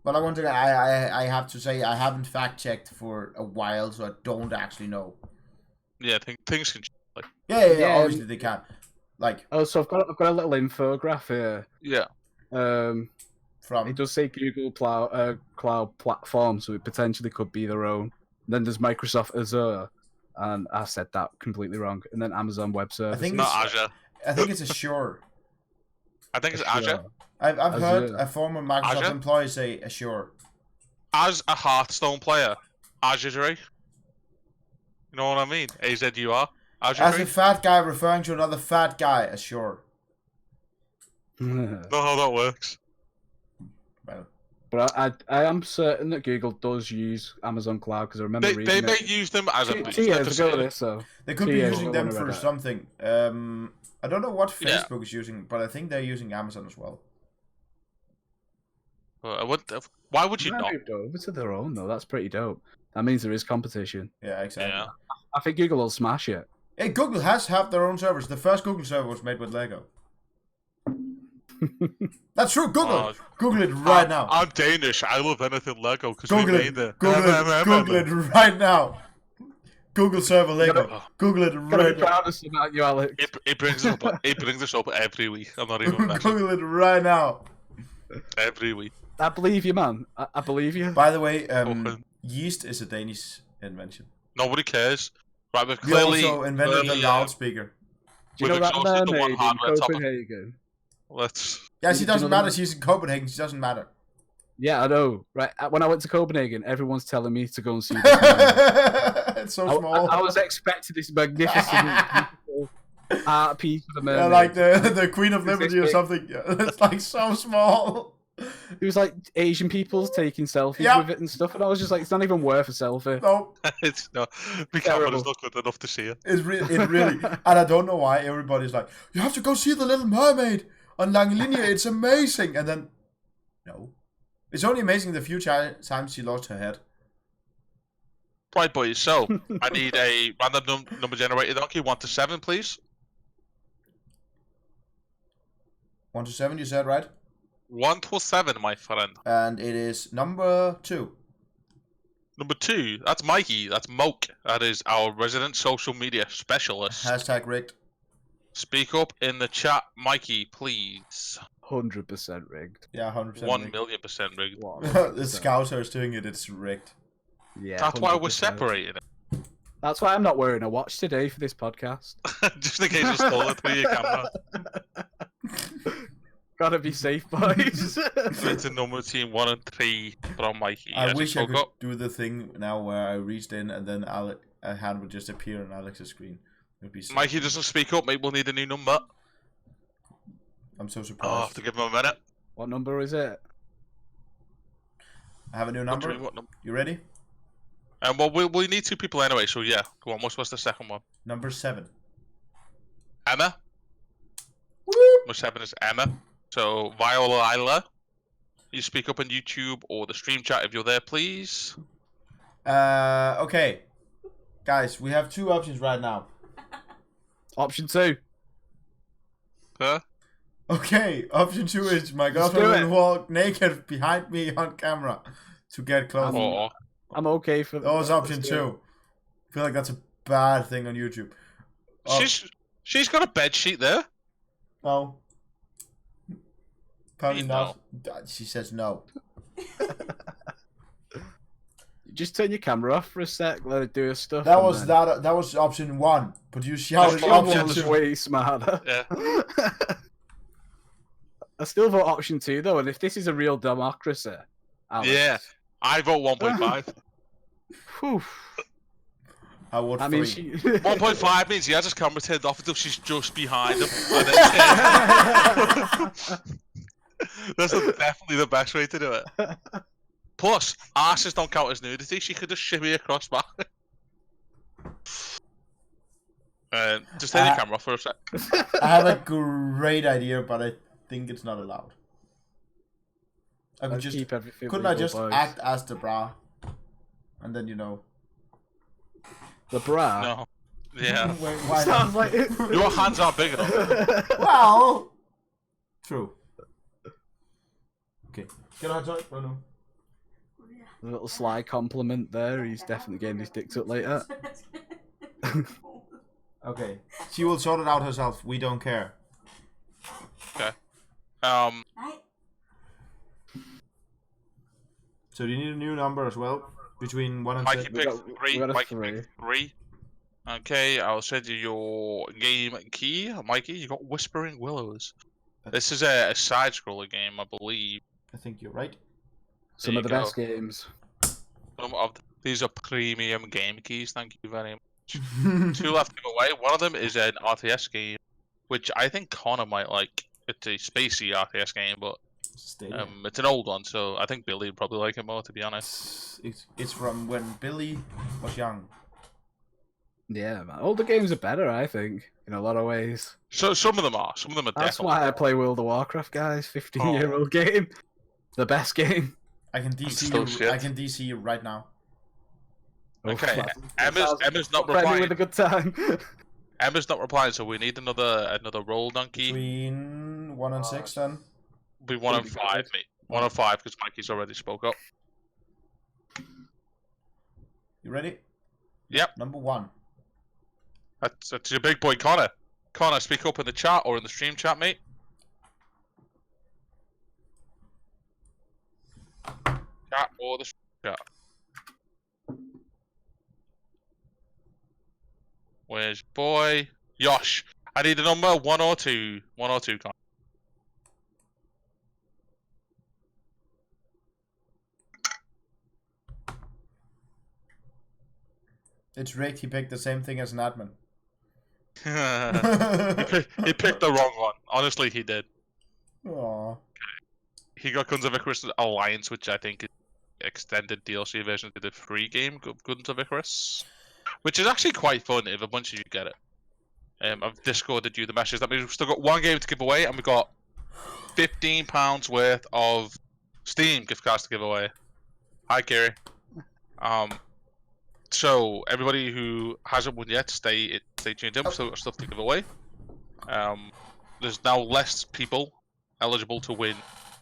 But I have to say I haven't fact checked for a while, so I don't actually know. Yeah, things can. Like, Yeah, obviously they can. Like, Oh, so I've got a little infograph here. yeah. from It does say Google cloud platform, so it potentially could be their own. Then there's Microsoft Azure, and I said that completely wrong. And then Amazon Web Services. think Not it's- Azure. I think it's Assure. I think it's Azure. I've heard Azure. a former Microsoft Azure? employee say Assure. As a Hearthstone player, Azure. You know what I mean? AZUR. Azure. As a fat guy referring to another fat guy, Assure. Know how that works. Well, But I am certain that Google does use Amazon Cloud because I remember They reading may it use them as a 2 years ago. This so they could 2 be years using ago them when I read for that. something. I don't know what Yeah. Facebook is using, but I think they're using Amazon as well. Why would you They not? moved over to their own though. That's pretty dope. That means there is competition. Yeah, exactly. Yeah. I think Google will smash it. Hey, Google has their own servers. The first Google server was made with Lego. That's true. Google. Google it right now. I'm Danish. I love anything Lego because we Google made it. it. Google it right now. Google server Lego. Google it right now. Proudest about you, Alex. It brings us up. It brings us up every week. I'm not even messing. Google it right now. Every week. I believe you, man. I believe you. By the way, yeast is a Danish invention. Nobody cares. Right, we've We clearly also invented the loudspeaker. Do you know we've that exhausted the one mermaid in hardware topic. Copenhagen? Let's. Yeah, she Do you doesn't know matter. that- She's in Copenhagen. She doesn't matter. Yeah, I know. Right, when I went to Copenhagen, everyone's telling me to go and see this mermaid. It's so small. I was expecting this magnificent, beautiful art piece of a mermaid. Yeah, like the Queen of It's Liberty or big. something. Yeah, it's like so small. It was like Asian people taking selfies Yeah. with it and stuff, and I was just like, it's not even worth a selfie. No, It's no. My camera's not good enough to see it. it really, and I don't know why everybody's like, you have to go see the Little Mermaid on Langelinie. It's amazing, and then no, it's only amazing the few times she lost her head. Right, boys. So I need a random number generator. Donkey 1 to 7, please. 1 to 7, you said, right? 1 to 7, my friend. And it is number 2. Number 2. That's Mikey. That's Moke. That is our resident social media specialist. Hashtag rigged. Speak up in the chat, Mikey, please. 100% rigged. Yeah, 100%. 1,000,000% rigged. The Scouser is doing it. It's rigged. Yeah, That's why we're 100%. separating it. That's why I'm not wearing a watch today for this podcast. Just in case you stole it through your camera. Gotta be safe, boys. It's a number team 1 and 3 from Mikey. I Yes, wish I spoke could up. do the thing now where I reached in and then a hand would just appear on Alex's screen. It would be so Mikey doesn't speak up, mate. We'll need a new number. I'm so Oh, I surprised. have to give him a minute. What number is it? I have a new What number. do you mean, what number? You ready? Well, we need 2 people anyway, so yeah. Go on, what's the second one? Number 7. Emma? Whoop. Number 7 is Emma. So, Viola, you speak up on YouTube or the stream chat if you're there, please. Okay. Guys, we have 2 options right now. Option 2. Huh? Okay, option 2 is my Let's girlfriend do will it. walk naked behind me on camera to get close. Or I'm okay for That was option let's do 2. I feel like that's a bad thing on YouTube. Oh, she's got a bed sheet there. no. Apparently You not. She says no. Just turn your camera off for a sec, let it do its stuff. That and was then- that was option 1, but you shouted Option option Option was 2. way smarter. Yeah. I still vote option 2 though, and if this is a real democracy, Alex, Yeah. I vote 1.5. whew, I would I 3. mean, she. 1.5 means he has his camera turned off until she's just behind him. And then that's definitely the best way to do it. Plus, arses don't count as nudity. She could just shimmy across back. Just turn your camera off for a sec. I have a great idea, but I think it's not allowed. I could Let's just keep everything couldn't I legal, just boys. act as the bra, and then the bra? No. Yeah. Wait, why Sounds not? like it. Your hands aren't big enough. Well, true. Okay, get on it, Bruno. A little sly compliment there. He's definitely getting his dick up later. Okay, she will sort it out herself. We don't care. Okay. So do you need a new number as well? Between 1 and Mikey 6? We picked got- we 3. got a Mikey 3. picked 3. Okay, I'll send you your game key. Mikey, you got Whispering Willows. This is a side-scroller game, I believe. I think you're right. Some of the There you best games. These are premium game keys, thank you very much. 2 left to give away. One of them is an RTS game, which I think Connor might like. It's a spacey RTS game, but Stadium. it's an old one, so I think Billy would probably like it more, to be honest. It's from when Billy was young. Yeah, man. Older games are better, I think, in a lot of ways. So some of them are. Some of them are That's definitely. why I play World of Warcraft, guys. 15-year-old game. The best game. I can DC still you. shit. I can DC you right now. Okay, That Emma's not friendly replying. with a good time. Emma's not replying, so we need another roll, donkey. Between 1 and 6, then. Be 1 and 5, mate. 1 and 5 because Mikey's already spoke up. You ready? Yep. Number 1. That's your big boy, Connor. Connor, speak up in the chat or in the stream chat, mate. Chat or the stream chat. Where's boy? Yosh. I need a number 1 or 2. 1 or 2, Connor. It's rigged. He picked the same thing as an admin. He picked the wrong one. Honestly, he did. Aww. He got Guns of Icarus Alliance, which I think is extended DLC version to the free game, Guns of Icarus. Which is actually quite fun if a bunch of you get it. I've Discorded you the message. That means we've still got 1 game to give away, and we've got £15 worth of Steam gift cards to give away. Hi, Kiri. So everybody who hasn't won yet, stay tuned in. We've still got stuff to give away. There's now less people eligible to win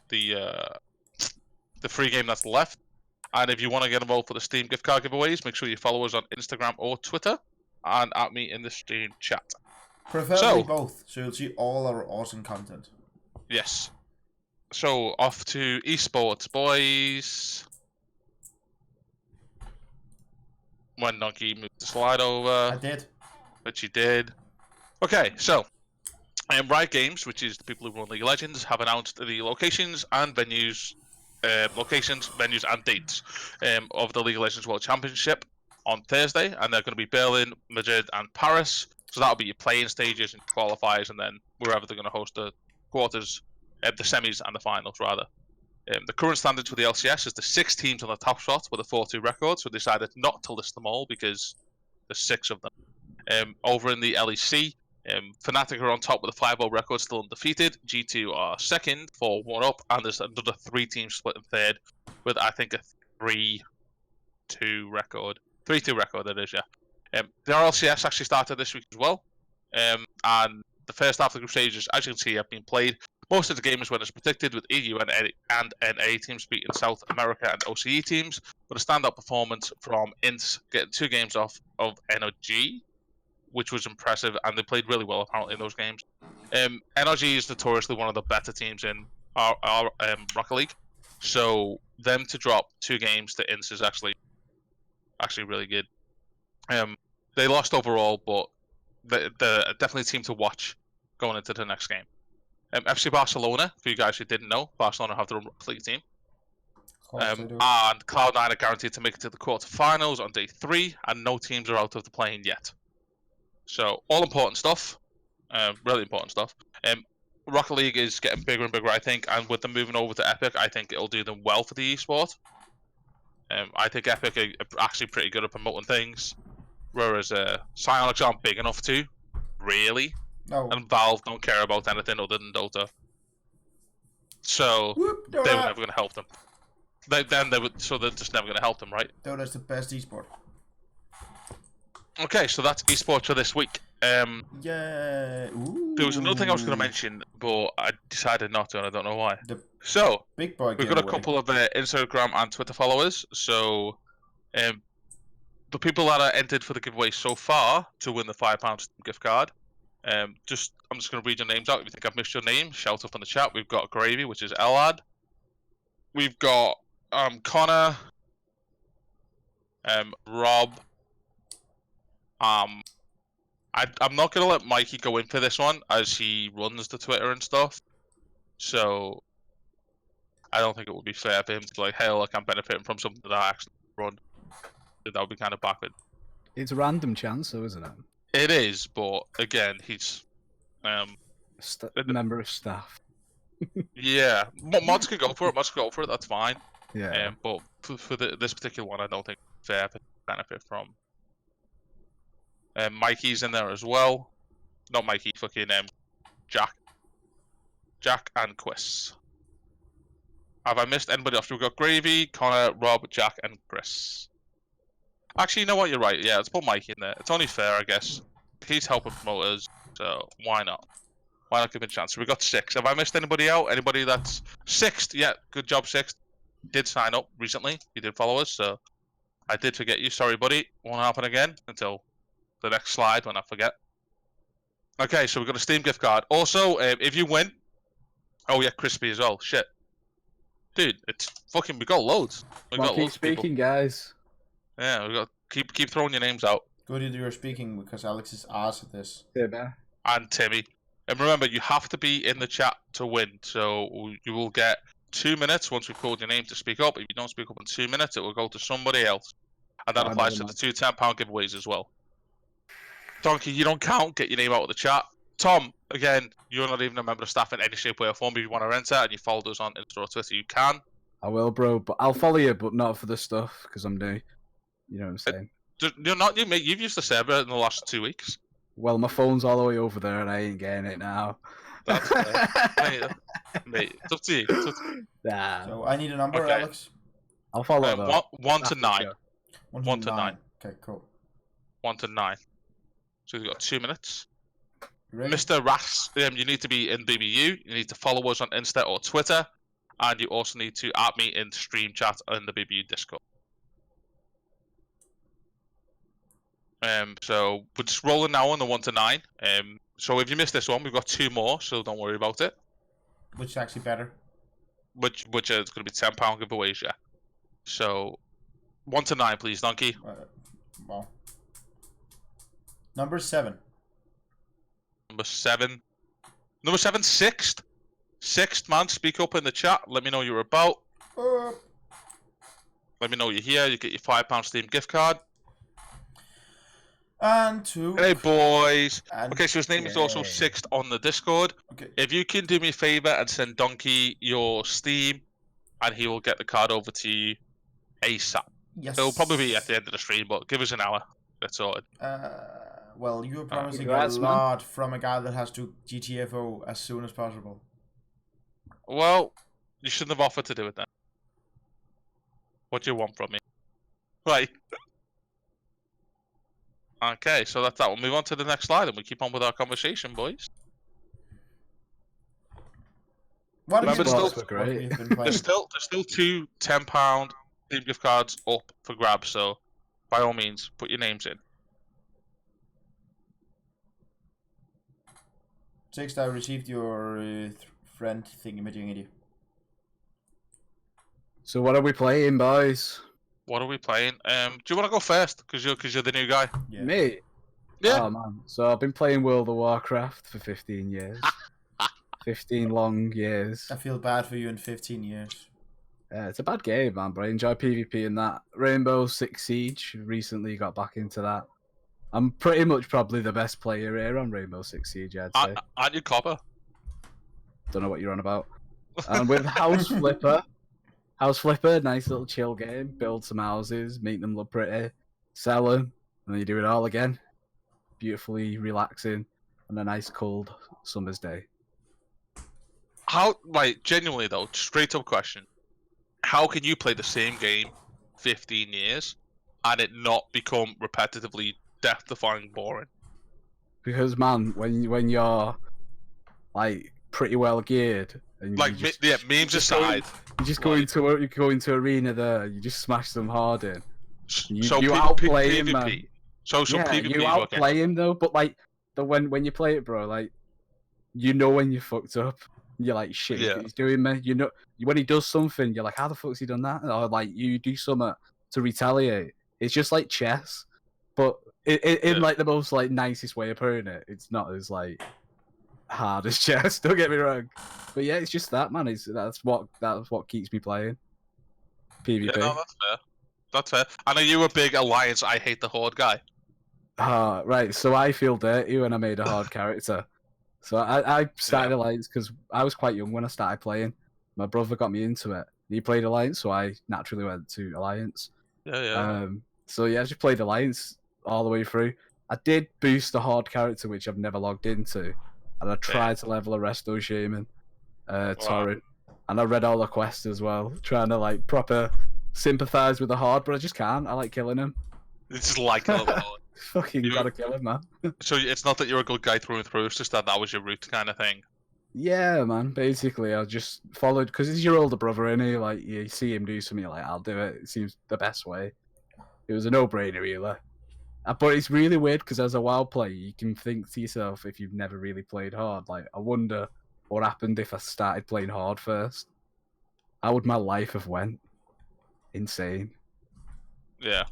the free game that's left. And if you want to get involved for the Steam gift card giveaways, make sure you follow us on Instagram or Twitter, and at me in the Steam chat. Preferably both, so you'll see all our awesome content. Yes. So off to esports, boys. When Donkey moved the slide over. I did. Which he did. Okay, so Riot Games, which is the people who run League of Legends, have announced the locations and venues, venues and dates of the League of Legends World Championship on Thursday, and they're going to be Berlin, Madrid, and Paris. So that'll be your playing stages and qualifiers, and then wherever they're going to host the quarters, the semis and the finals rather. The current standards for the LCS is the 6 teams on the top spot with a 4-2 record, so they decided not to list them all because there's 6 of them. Over in the LEC, Fnatic are on top with a 5-0 record, still undefeated. G2 are second, 4-1 up, and there's another 3 teams split in third with, I think, a 3-2 record. 3-2 record, it is, yeah. The RLCS actually started this week as well, and the first half of the group stages, as you can see, have been played. Most of the games went as predicted, with EU and NA teams beating South America and OCE teams, with a standout performance from INTS getting 2 games off of NOG, which was impressive, and they played really well apparently in those games. NOG is notoriously one of the better teams in our Rocket League, so them to drop 2 games to INTS is actually really good. They lost overall, but they're definitely a team to watch going into the next game. FC Barcelona, for you guys who didn't know, Barcelona have their own Rocket League team. And Cloud9 are guaranteed to make it to the quarterfinals on day 3, and no teams are out of the playing yet. So, all important stuff. Really important stuff. Rocket League is getting bigger and bigger, I think, and with them moving over to Epic, I think it'll do them well for the esport. I think Epic are actually pretty good at promoting things, whereas Psyonix aren't big enough to, really. No. And Valve don't care about anything other than Dota. So, they were never going to help them. They're just never going to help them, right? Dota's the best esport. Okay, so that's esports for this week. Yeah. There was another thing I was going to mention, but I decided not to, and I don't know why. So, big boy we've got a couple of Instagram and Twitter followers. So, the people that are entered for the giveaway so far to win the £5 gift card, I'm just going to read your names out. If you think I've missed your name, shout up in the chat. We've got Gravy, which is Elad. We've got Connor, Rob. I'm not going to let Mikey go in for this one, as he runs the Twitter and stuff. So, I don't think it would be fair for him to be like, hey, look, I'm benefiting from something that I actually run. That would be kind of backward. It's a random chance, though, isn't it? It is, but again, he's a member of staff. Yeah, mods can go for it. Mods can go for it. That's fine. Yeah. But for this particular one, I don't think it's fair to benefit from. Mikey's in there as well. Not Mikey, fucking Jack and Chris. Have I missed anybody else? We've got Gravy, Connor, Rob, Jack, and Chris. Actually, you know what? You're right. Yeah, let's put Mikey in there. It's only fair, I guess. He's helping promote us, so why not? Why not give him a chance? So we got 6. Have I missed anybody out? Anybody that's 6th? Yeah, good job, 6th. Did sign up recently. You did follow us, so I did forget you. Sorry, buddy. Won't happen again until the next slide when I forget. Okay, so we've got a Steam gift card. Also, if you win, oh yeah, crispy as well. Shit, dude, it's fucking. We got loads. We got Keep loads of people. speaking, guys. Yeah, we got keep throwing your names out. Good that you're speaking because Alex is ass at this. Yeah, man. And Timmy. And remember, you have to be in the chat to win. So you will get 2 minutes once we've called your name to speak up. If you don't speak up in 2 minutes, it will go to somebody else. And that applies to the 2 £10 giveaways as well. Donkey, you don't count. Get your name out of the chat. Tom, again, you're not even a member of staff in any shape, way, or form. If you want to enter and you followed us on Insta or Twitter, you can. I will, bro, but I'll follow you, but not for the stuff, because I'm new. You know what I'm saying? You're not you, mate. You've used the server in the last 2 weeks. Well, my phone's all the way over there, and I ain't getting it now. That's fair. Mate, it's up to you. It's up to you. Nah. So I need a number, Okay. Alex. I'll follow though. 1 to 9. Sure. 1 to 9. Okay, cool. 1 to 9. So we've got 2 minutes. You ready? Mr. Ras, you need to be in BBU. You need to follow us on Insta or Twitter, and you also need to add me in stream chat in the BBU Discord. So we're just rolling now on the 1 to 9. So if you missed this one, we've got 2 more, so don't worry about it. Which is actually better. Which is going to be £10 giveaways, yeah. So 1 to 9, please, Donkey. Well. Number 7. Number 7. Number 7, 6th. 6th, man. Speak up in the chat. Let me know you're about. Let me know you're here. You get your £5 Steam gift card. And 2. Hey, boys. And Okay, so his name is also 6th on the Discord. Okay. If you can do me a favor and send Donkey your Steam, and he will get the card over to you ASAP. Yes. It'll probably be at the end of the stream, but give us an hour. That's sorted. Well, you're promising congrats, a lot from a guy that has to GTFO as soon as possible. Well, you shouldn't have offered to do it then. What do you want from me? Right. Okay, so that's that. We'll move on to the next slide and we keep on with our conversation, boys. What Remember, have you still- bought? What have you been playing? There's still 2 £10 Steam gift cards up for grabs, so by all means, put your names in. 6th, I received your friend thingy-majiggy. So what are we playing, boys? What are we playing? Do you want to go first? Because you're the new guy. Yeah. Me? Yeah. Oh man. So I've been playing World of Warcraft for 15 years. 15 long years. I feel bad for you in 15 years. It's a bad game, man, but I enjoy PvP and that. Rainbow Six Siege, recently got back into that. I'm pretty much probably the best player here on Rainbow Six Siege, I'd say. Aren't you copper? Don't know what you're on about. And with House Flipper, nice little chill game. Build some houses, make them look pretty, sell them, and then you do it all again. Beautifully relaxing on a nice cold summer's day. How, like, genuinely though, straight up question. How can you play the same game 15 years and it not become repetitively death-defying boring? Because man, when you're like pretty well geared, and Like, memes aside, you go into arena there, you just smash them hard in. so you PvP, outplay him, man. PvP. So Yeah, PvP you is working. outplay him though, but like when you play it, bro, like you know when you fucked up. You're like, shit, Yeah. he's doing me. You know, when he does something, you're like, how the fuck's he done that? Or like, you do something to retaliate. It's just like chess, but in like the most like nicest way of putting it. It's not as like hard as chess. Don't get me wrong, but yeah, it's just that, man. That's what keeps me playing PvP. Yeah, no, that's fair. That's fair. I know you were a big Alliance I Hate the Horde guy. Right. So I feel dirty when I made a hard character. So I started Alliance because I was quite young when I started playing. My brother got me into it. He played Alliance, so I naturally went to Alliance. Yeah. So yeah, I just played Alliance all the way through. I did boost the hard character, which I've never logged into, and I tried to level a Resto Shaman, Torrent, and I read all the quests as well, trying to like proper sympathise with the horde, but I just can't. I like killing him. It's just like a little. Fucking gotta kill him, man. So it's not that you're a good guy through and through. It's just that was your route, kind of thing. Yeah, man. Basically, I just followed because he's your older brother, and he like you see him do something, you're like I'll do it. It seems the best way. It was a no-brainer, really. But it's really weird because as a WoW player, you can think to yourself if you've never really played hard, like I wonder what happened if I started playing hard first. How would my life have went? Insane. Yeah.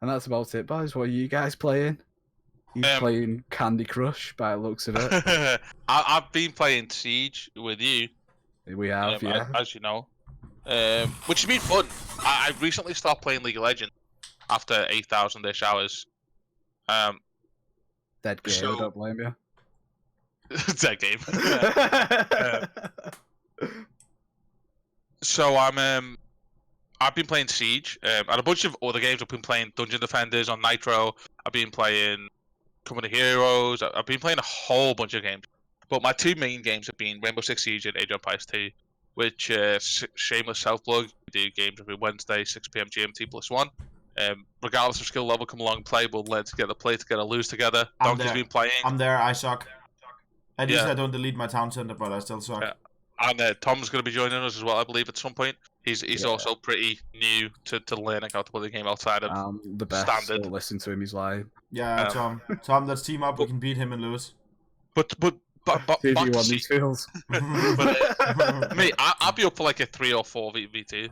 And that's about it, boys. What are you guys playing? You playing Candy Crush by the looks of it? I've been playing Siege with you. We have, yeah. As you know. Which has been fun. I recently stopped playing League of Legends after 8,000-ish hours. Dead game, I don't blame you. Dead game. So I've been playing Siege, and a bunch of other games. I've been playing Dungeon Defenders on Nitro. I've been playing Company Heroes. I've been playing a whole bunch of games. But my two main games have been Rainbow Six Siege and Age of Empires 2, which shameless self-plug. We do games every Wednesday, 6 PM GMT +1. Regardless of skill level, come along and play. We'll learn together, play together, lose together. Donkey's been playing. I'm there, I suck. At least I don't delete my town center, but I still suck. Yeah. And Tom's going to be joining us as well, I believe, at some point. He's also pretty new to learning how to play the game outside of the best. standard. So listen to him, he's lying. Yeah, Tom, let's team up. We can beat him and lose. But back to these feels. Mate, I'll be up for like a 3 or 4 V2.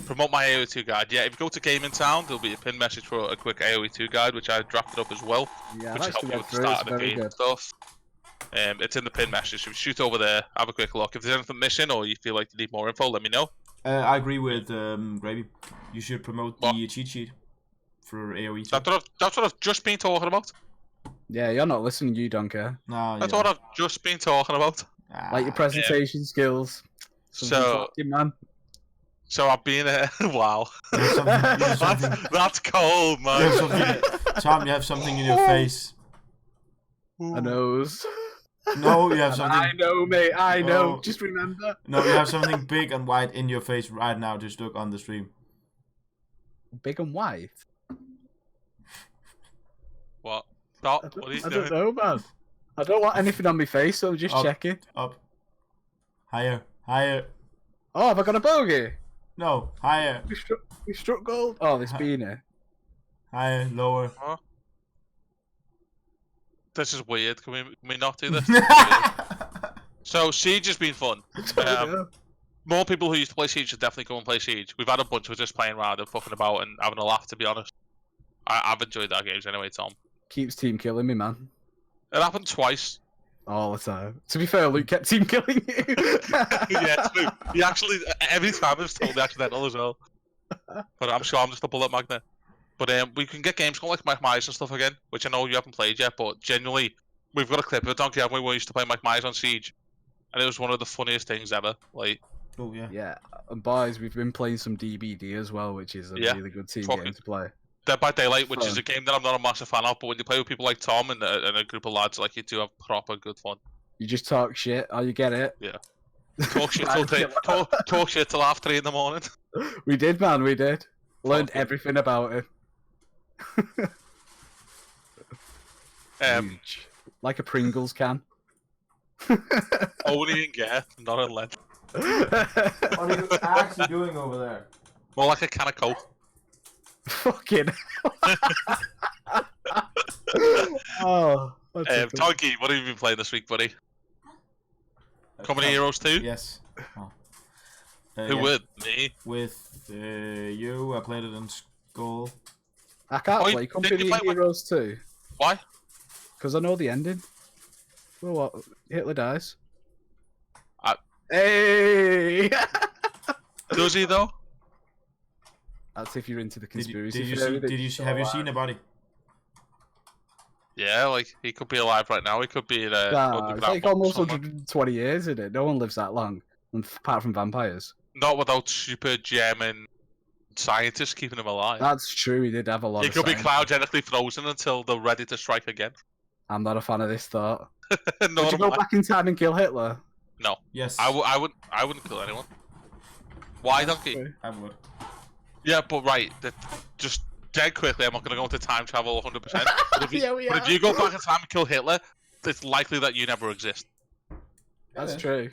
Promote my AoE2 guide. Yeah, if you go to Game in Town, there'll be a pin message for a quick AoE2 guide, which I drafted up as well. Yeah, which will help you with the start of the game and stuff. It's in the pin message. So if you shoot over there, have a quick look. If there's anything missing or you feel like you need more info, let me know. I agree with Gravy. You should promote the cheat sheet for AoE. That's what I've just been talking about. Yeah, you're not listening, you don't care. No, that's what I've just been talking about. Like your presentation skills. Talking, man. So I've been wow. That's cold, man. Tom, you have something in your face. A nose. No, you have something. I know, mate. I know. Just remember. No, you have something big and white in your face right now. Just look on the stream. Big and white. What? Stop. What are you doing? I don't know, man. I don't want anything on my face, so I'm just checking. Up. Higher. Higher. Oh, have I got a bogey? No, higher. We struck gold. Oh, this beanie. Higher, lower. Huh? This is weird. Can we not do this? So Siege has been fun. More people who used to play Siege should definitely go and play Siege. We've had a bunch of just playing around and fucking about and having a laugh, to be honest. I've enjoyed that games anyway, Tom. Keeps team killing me, man. It happened twice. All the time. To be fair, Luke kept team killing you. Yeah, true. He actually, every time it's totally accidental as well. But I'm sure I'm just a bullet magnet. But we can get games called like Mike Myers and stuff again, which I know you haven't played yet, but genuinely, we've got a clip of it, Donkey, haven't we? We used to play Mike Myers on Siege. And it was one of the funniest things ever. Like, oh, yeah. Yeah, and boys, we've been playing some DBD as well, which is a really good team game to play. Dead by Daylight, which is a game that I'm not a massive fan of, but when you play with people like Tom and a group of lads, like, you do have proper good fun. You just talk shit, you get it. Yeah. Talk shit talk shit till 3:30 in the morning. We did, man, we did. Learned everything about it. Huge. Like a Pringles can. Only in get, not in length. What are you actually doing over there? More like a can of Coke. Fucking. Oh. Donkey, what have you been playing this week, buddy? Company Heroes 2? Yes. Oh. Who with? Me? With you. I played it in school. I can't play Company Heroes 2. Why? Because I know the ending. Well, what? Hitler dies. Hey! Does he though? That's if you're into the conspiracy. Have you seen a body? Yeah, like he could be alive right now. He could be in a. It's like almost 120 years, isn't it? No one lives that long, apart from vampires. Not without super German scientists keeping him alive. That's true. He did have a lot. He could be cryogenically frozen until they're ready to strike again. I'm not a fan of this thought. No, would you go back in time and kill Hitler? No. Yes. I wouldn't kill anyone. Why, Donkey? I would. Yeah, but right, just dead quickly, I'm not going to go into time travel 100%. But if you go back in time and kill Hitler, it's likely that you never exist. That's true.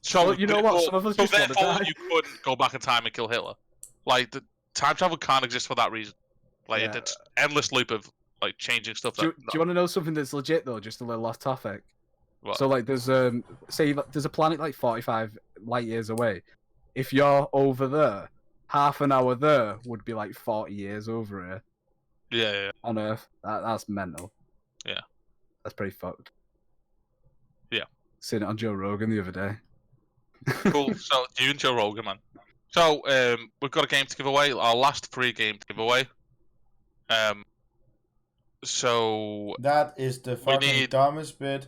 So well, you know what? Some of us just want to therefore, die. you couldn't go back in time and kill Hitler. Like, the time travel can't exist for that reason. Like, it's endless loop of like changing stuff. Do you want to know something that's legit though? Just a little off topic. What? So like, there's say there's a planet like 45 light years away. If you're over there, half an hour there would be like 40 years over here. Yeah. On Earth, that's mental. Yeah. That's pretty fucked. Yeah. Seen it on Joe Rogan the other day. Cool. So you and Joe Rogan, man. So we've got a game to give away. Our last free game to give away. So that is the fucking dumbest bit.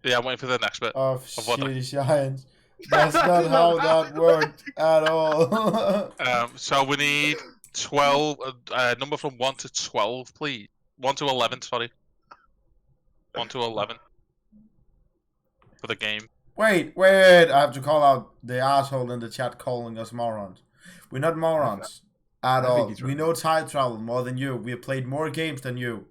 Yeah, I'm waiting for the next bit of Shitty Science. That's not how that worked at all. So we need 12. Number from 1 to 12, please. 1 to 11. Sorry. 1 to 11 for the game. Wait! I have to call out the asshole in the chat calling us morons. We're not morons at all. We know time travel more than you. We have played more games than you.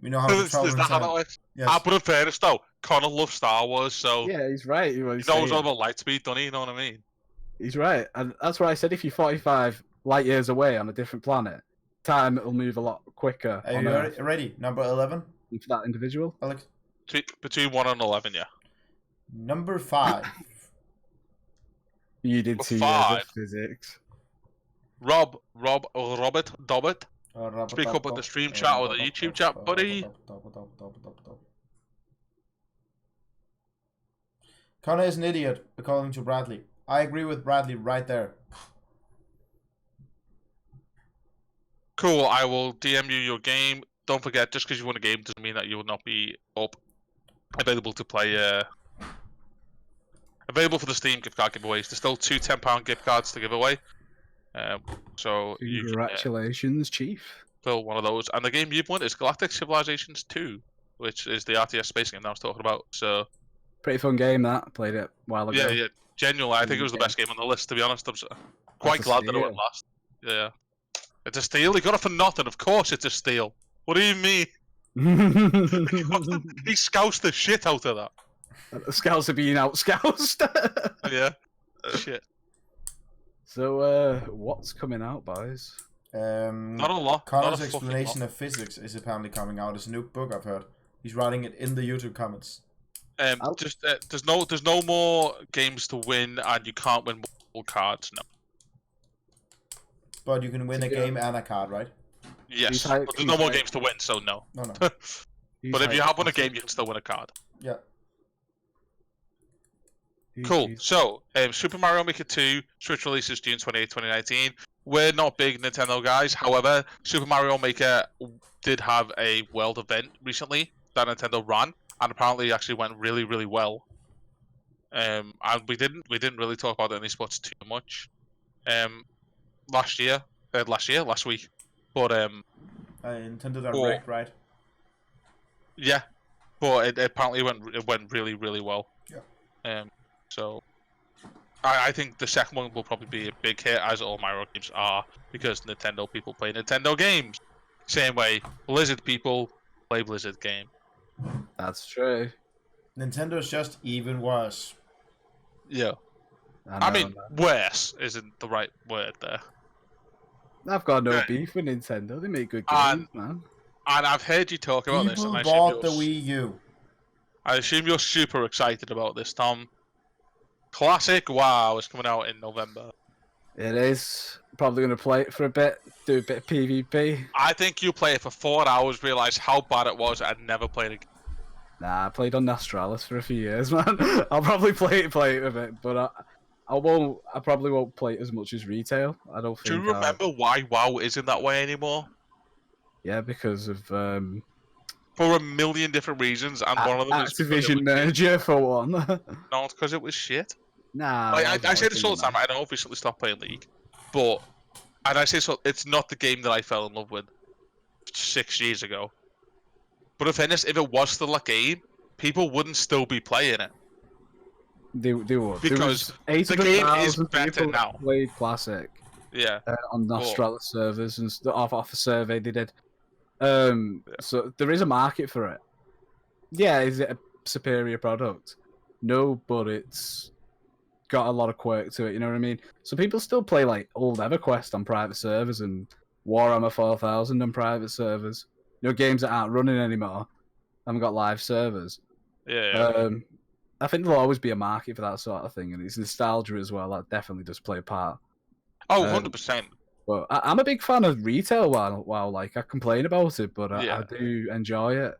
We know how to travel in time. Yes. But in fairness though, Connor loves Star Wars, so... Yeah, he's right. He knows all about light speed, doesn't he? You know what I mean? He's right. And that's why I said if you're 45 light years away on a different planet, time will move a lot quicker. Are you ready? Number 11? For that individual? Alex? Between 1 and 11, yeah. Number 5. You did 2 years of physics. Robert Dobbit. Speak up at the stream chat or the YouTube chat, buddy. Connor is an idiot, according to Bradley. I agree with Bradley right there. Cool, I will DM you your game. Don't forget, just because you won a game doesn't mean that you will not be available to play. Available for the Steam gift card giveaways. There's still 2 £10 gift cards to give away. So congratulations, Chief. Fill one of those. And the game you've won is Galactic Civilizations 2, which is the RTS space game I was talking about. So pretty fun game that. Played it a while ago. Yeah. Genuinely, I think it was the best game on the list, to be honest. I'm quite glad that it went last. Yeah. It's a steal? You got it for nothing. Of course it's a steal. What do you mean? He scoused the shit out of that. The scouts are being out-scoused. Yeah. Shit. So, what's coming out, boys? Not a lot. Connor's explanation of physics is apparently coming out. It's a new book I've heard. He's writing it in the YouTube comments. There's no more games to win, and you can't win multiple cards. No. But you can win a game and a card, right? Yes. But there's no more games to win, so no. No. But if you have won a game, you can still win a card. Yeah. Cool. So, Super Mario Maker 2 Switch releases June 28, 2019. We're not big Nintendo guys. However, Super Mario Maker did have a world event recently that Nintendo ran, and apparently actually went really, really well. And we didn't really talk about it in esports too much. Last week, but Nintendo Direct, right? Yeah, but it apparently went really, really well. Yeah. So I think the second one will probably be a big hit, as all Mario games are, because Nintendo people play Nintendo games. Same way Blizzard people play Blizzard game. That's true. Nintendo's just even worse. Yeah. I mean, worse isn't the right word there. I've got no beef with Nintendo. They make good games, man. And I've heard you talk about this. People bought the Wii U. I assume you're super excited about this, Tom. Classic WoW is coming out in November. It is. Probably going to play it for a bit, do a bit of PvP. I think you play it for 4 hours, realise how bad it was, and never play it again. Nah, I played on Nastralis for a few years, man. I'll probably play it a bit, but I probably won't play it as much as retail. I don't think. Do you remember why WoW isn't that way anymore? Yeah, because of for a million different reasons, and one of them is Activision merger for one. No, it's because it was shit. Nah. I say this all the time. I know I've recently stopped playing League, but I say so. It's not the game that I fell in love with 6 years ago. But in fairness, if it was still a game, people wouldn't still be playing it. They would. Because the game is better now. Played Classic. Yeah. On Australia servers and off a survey they did. So there is a market for it. Yeah, is it a superior product? No, but it's got a lot of quirk to it. You know what I mean? So people still play like old EverQuest on private servers and Warhammer 4000 on private servers. You know, games that aren't running anymore. Haven't got live servers. Yeah. I think there'll always be a market for that sort of thing, and it's nostalgia as well. That definitely does play a part. Oh, 100%. But I'm a big fan of retail. While like I complain about it, but Yeah. I do enjoy it.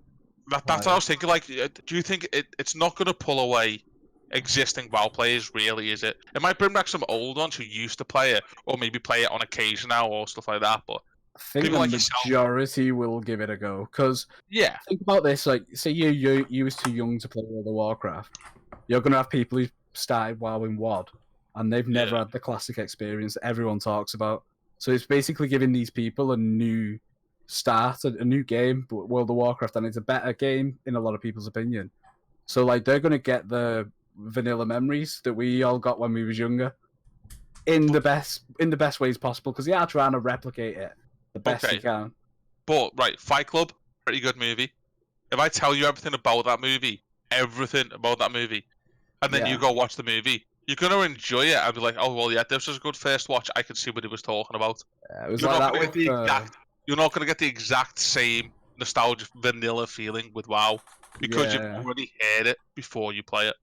That's what I was thinking. Like, do you think it's not going to pull away existing WoW players? Really, is it? It might bring back some old ones who used to play it, or maybe play it on occasion now, or stuff like that. But I think people the like yourself, majority will give it a go. Because yeah, think about this: like, say you was too young to play World of Warcraft, you're gonna have people who started WoW in WoD, and they've never had the classic experience that everyone talks about. So it's basically giving these people a new start, a new game, but World of Warcraft, and it's a better game in a lot of people's opinion. So like they're gonna get the vanilla memories that we all got when we was younger, in the best ways possible, because they are trying to replicate it the best they can. But right, Fight Club, pretty good movie. If I tell you everything about that movie, and then you go watch the movie, you're gonna enjoy it and be like, oh well, yeah, this was a good first watch. I could see what he was talking about. It was like that with you're not gonna get the exact same nostalgia vanilla feeling with WoW because you've already heard it before you play it.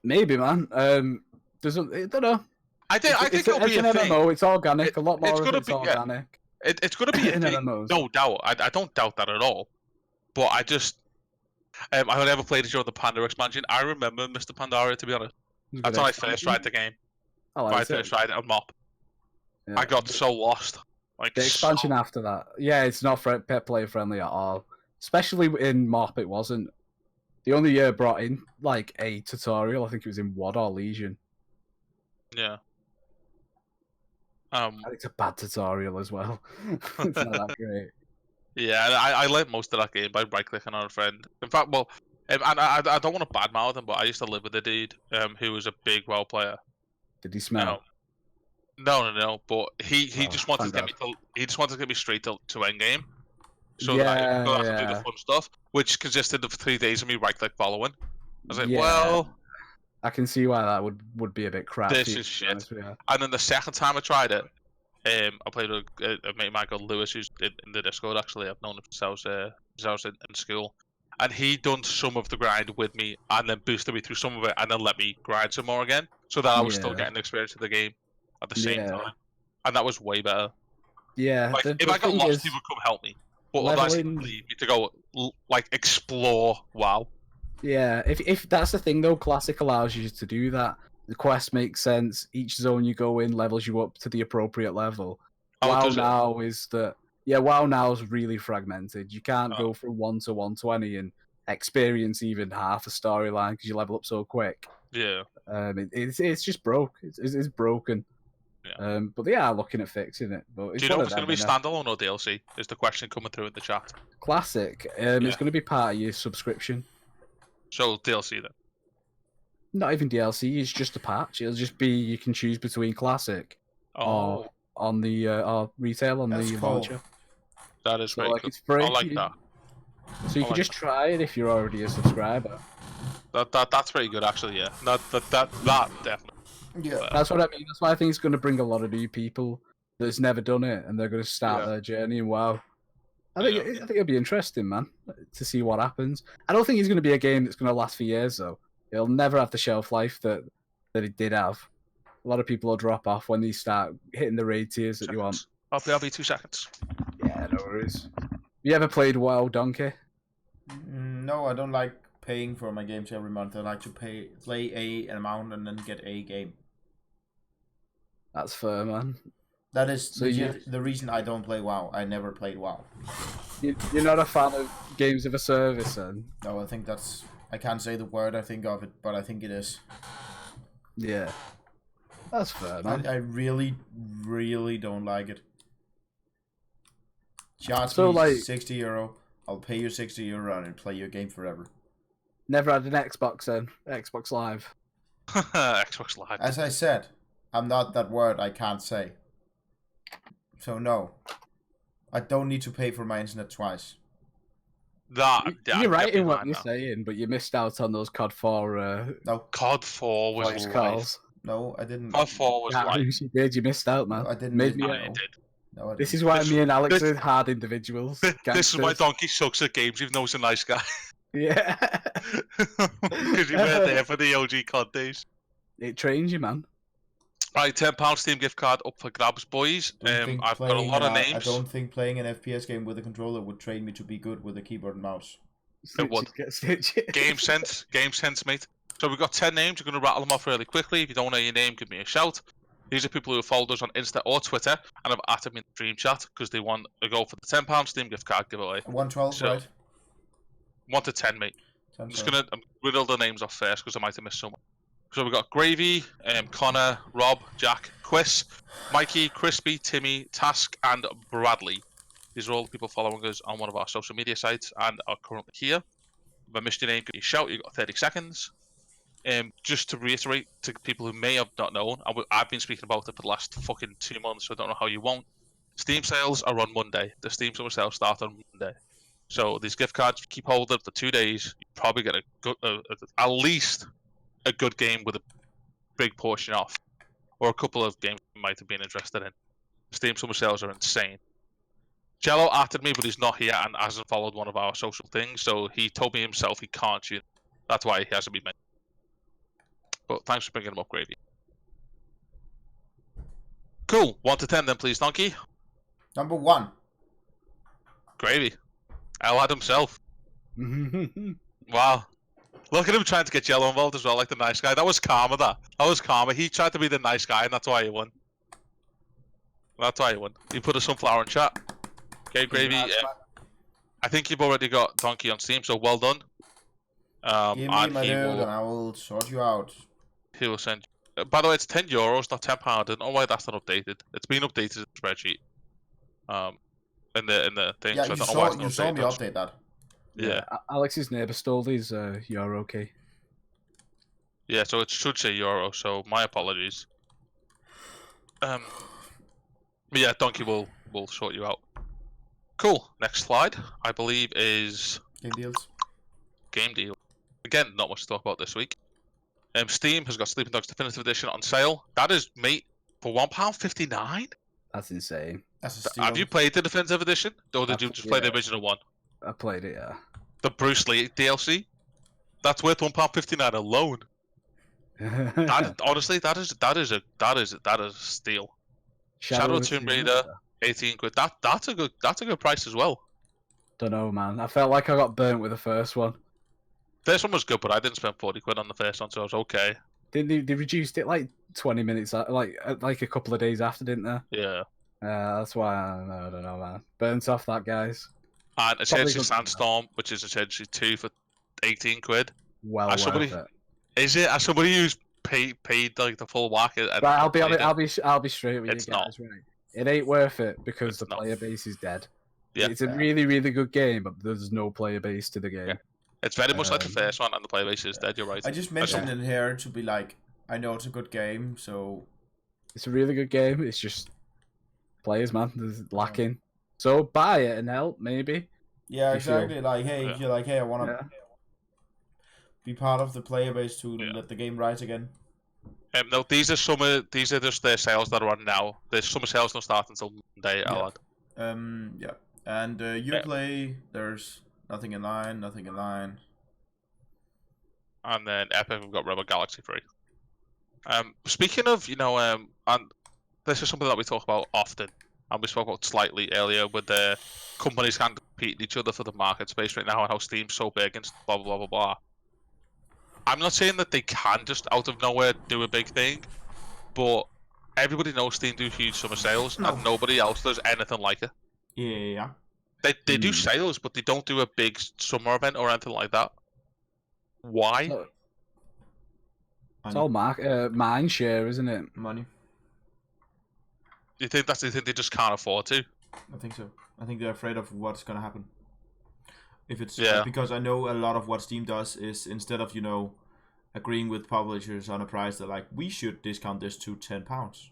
Maybe, man. There's I don't know. I think it'll be an a thing. MMO. It's organic. A lot more of it's organic. It's gonna be a thing. MMOs. No doubt. I don't doubt that at all. But I just I never played it during the Pandora expansion. I remember Mr. Pandaria, to be honest. That's when I first tried the game. I first tried it on Mop. Yeah. I got so lost. Like the expansion after that. Yeah, it's not pet player friendly at all. Especially in Mop, it wasn't. The only year brought in like a tutorial. I think it was in WoD or Legion. Yeah. It's a bad tutorial as well. It's not that great. Yeah, I learned most of that game by right-clicking on a friend. In fact, well, and I don't want to badmouth him, but I used to live with a dude who was a big WoW player. Did he smell? No. But he just wanted to get me straight to endgame, so that I could do the fun stuff, which consisted of 3 days of me right-click following. I was like, well, I can see why that would be a bit crap. This is shit. And then the second time I tried it, I played with a mate of mine called Lewis, who's in the Discord. Actually, I've known him since I was in school, and he done some of the grind with me, and then boosted me through some of it, and then let me grind some more again, so that I was still getting the experience of the game at the same time, and that was way better. Yeah, like if I got lost, people come help me, but otherwise leave me to go like explore WoW. Yeah, if that's the thing though, Classic allows you to do that. The quest makes sense. Each zone you go in levels you up to the appropriate level. WoW now is really fragmented. You can't go from 1 to 120 and experience even half a storyline because you level up so quick. Yeah. It's just broke. It's broken. Yeah. But they are looking at fixing it. But do you know if it's going to be standalone or DLC? Is the question coming through in the chat? Classic. It's going to be part of your subscription. So DLC then? Not even DLC. It's just a patch. It'll just be you can choose between Classic or on the or retail on the launcher. That is very good. It's free. I like that. So you can just try it if you're already a subscriber. That's pretty good actually. Yeah. That definitely. Yeah. That's what I mean. That's why I think it's going to bring a lot of new people that's never done it, and they're going to start their journey. And WoW. I think it'll be interesting, man, to see what happens. I don't think it's going to be a game that's going to last for years, though. It'll never have the shelf life that it did have. A lot of people will drop off when they start hitting the raid tiers that you want. I'll be 2 seconds. Yeah, no worries. You ever played WoW, Donkey? No, I don't like paying for my games every month. I like to play an amount and then get a game. That's fair, man. That is the reason I don't play WoW. I never played WoW. You're not a fan of games of a service, then? No, I think that's... I can't say the word I think of it, but I think it is. Yeah. That's fair, man. I really, really don't like it. Charge me 60 euro. I'll pay you 60 euro and play your game forever. Never had an Xbox then? Xbox Live? Xbox Live. As I said, I'm not that word I can't say. So no, I don't need to pay for my internet twice. You're right in what you're that. saying, but you missed out on those COD 4 No, COD 4 was voice life. calls. no, I didn't. COD 4 was Yeah, life. you did. You missed out, man. No, I didn't. Made me. I did. No, I didn't. This is why This- me and Alex this- are hard individuals. This is why Gangsters. Donkey sucks at games, even though he's a nice guy. Yeah. Because you weren't there for the OG COD days. It trains you, man. Right, £10 Steam gift card up for grabs, boys. I've got a lot of names. I don't think playing an FPS game with a controller would train me to be good with a keyboard and mouse. It would. Game sense, mate. So we've got 10 names. We're going to rattle them off really quickly. If you don't know your name, give me a shout. These are people who have followed us on Insta or Twitter and have added me in the stream chat because they want to go for the £10 Steam gift card giveaway. 112, So, right? 1 to 10, mate. I'm just going to riddle the names off first because I might have missed someone. So we've got Gravy, Connor, Rob, Jack, Quiz, Mikey, Crispy, Timmy, Task, and Bradley. These are all the people following us on one of our social media sites and are currently here. If I missed your name, give me a shout. You've got 30 seconds. Just to reiterate to people who may have not known, I've been speaking about it for the last fucking 2 months, so I don't know how you won't. Steam sales are on Monday. The Steam summer sales start on Monday. So these gift cards, if you keep hold of for 2 days, you probably get a good, at least a good game with a big portion off, or a couple of games you might have been interested in. Steam summer sales are insane. Jello added me, but he's not here and hasn't followed one of our social things, so he told me himself he can't tune. That's why he hasn't been mentioned. But thanks for bringing him up, Gravy. Cool. 1 to 10 then, please, Donkey. Number 1. Gravy. Elad himself. Wow. Look at him trying to get Jello involved as well, like the nice guy. That was karma, that. That was karma. He tried to be the nice guy, and that's why he won. That's why he won. He put a sunflower in chat. Okay, Gravy. I think you've already got Donkey on Steam, so well done. Give me my dude, and I will sort you out. He will send. By the way, it's €10, not £10. I don't know why that's not updated. It's been updated in the spreadsheet. In the thing. Yeah, so I you don't know why it's not saw me updated. update that. Yeah. Alex's neighbour stole these. You're okay. Yeah, so it should say Euro. So my apologies. But yeah, Donkey will sort you out. Cool. Next slide, I believe, is Game deals. Game Deal. Again, not much to talk about this week. Steam has got Sleeping Dogs Definitive Edition on sale. That is, mate, for £1.59. That's insane. That's a steal. Have you played the Definitive Edition, or did you just play the original one? I played it, yeah. The Bruce Lee DLC. That's worth £1.59 alone. Honestly, that is a steal. Shadow of Tomb Raider, 18 quid. That's a good price as well. Don't know, man. I felt like I got burnt with the first one. First one was good, but I didn't spend 40 quid on the first one, so I was okay. Didn't they reduced it like 20 minutes, like a couple of days after, didn't they? Yeah. That's why I don't know, man. Burnt off that, guys. And essentially good Sandstorm, which is essentially 2 for 18 quid. Well As worth somebody- it. Is it? As somebody who's paid like the full whack? Right, I'll be straight with It's you guys. Right. It ain't worth it because It's the not. player base is dead. Yeah. It's a really, really good game, but there's no player base to the game. Yeah. It's very much like the Um, first one, and the player base is dead. You're right. I just mentioned in here to be like, I know it's a good game, so It's a really good game. It's just players, man. There's lacking. So buy it and help, maybe. yeah, If you're- exactly. Like, hey, if you're like, hey, I want to Yeah. be part of the player base to Yeah. let the game rise again. No, these are just their sales that are on now. The summer sales don't start until Monday, Alad. Yeah, and Uplay, there's nothing in line. And then Epic, we've got Rebel Galaxy 3. Speaking of, and this is something that we talk about often, and we spoke about slightly earlier with the companies kind of competing each other for the market space right now and how Steam's so big and blah, blah, blah, blah, blah. I'm not saying that they can just out of nowhere do a big thing, but everybody knows Steam do huge summer sales, No. and nobody else does anything like it. Yeah. They do sales, but they don't do a big summer event or anything like that. Why? So- It's all mind share, isn't it? Money. You think they just can't afford to? I think so. I think they're afraid of what's gonna happen. If it's Yeah. because I know a lot of what Steam does is instead of agreeing with publishers on a price, they're like, we should discount this to £10.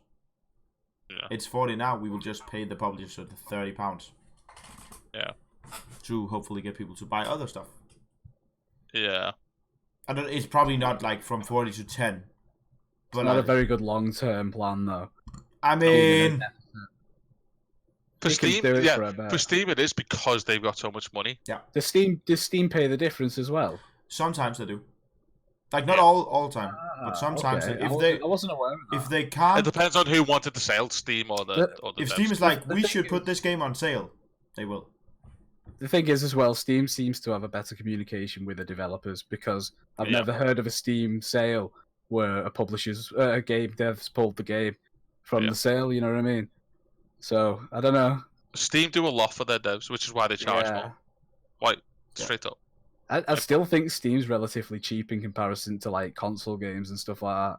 It's 40 now. We will just pay the publisher the £30. Yeah. To hopefully get people to buy other stuff. Yeah. It's probably not like from 40 to 10. But It's not a very good long-term plan, though. I mean, for Steam, for for Steam it is because they've got so much money. Yeah. Does Steam pay the difference as well? Sometimes they do. Like not all the time, but sometimes okay. I wasn't aware of that. if they can't, It depends on who wanted the sale, Steam or the if devs. Steam is like, The we thing should is- put this game on sale, they will. The thing is, as well, Steam seems to have a better communication with the developers because I've Yeah. never heard of a Steam sale where a game devs pulled the game from the sale. You know what I mean? So I don't know. Steam do a lot for their devs, which is why they charge more. Like straight up. I still think Steam's relatively cheap in comparison to like console games and stuff like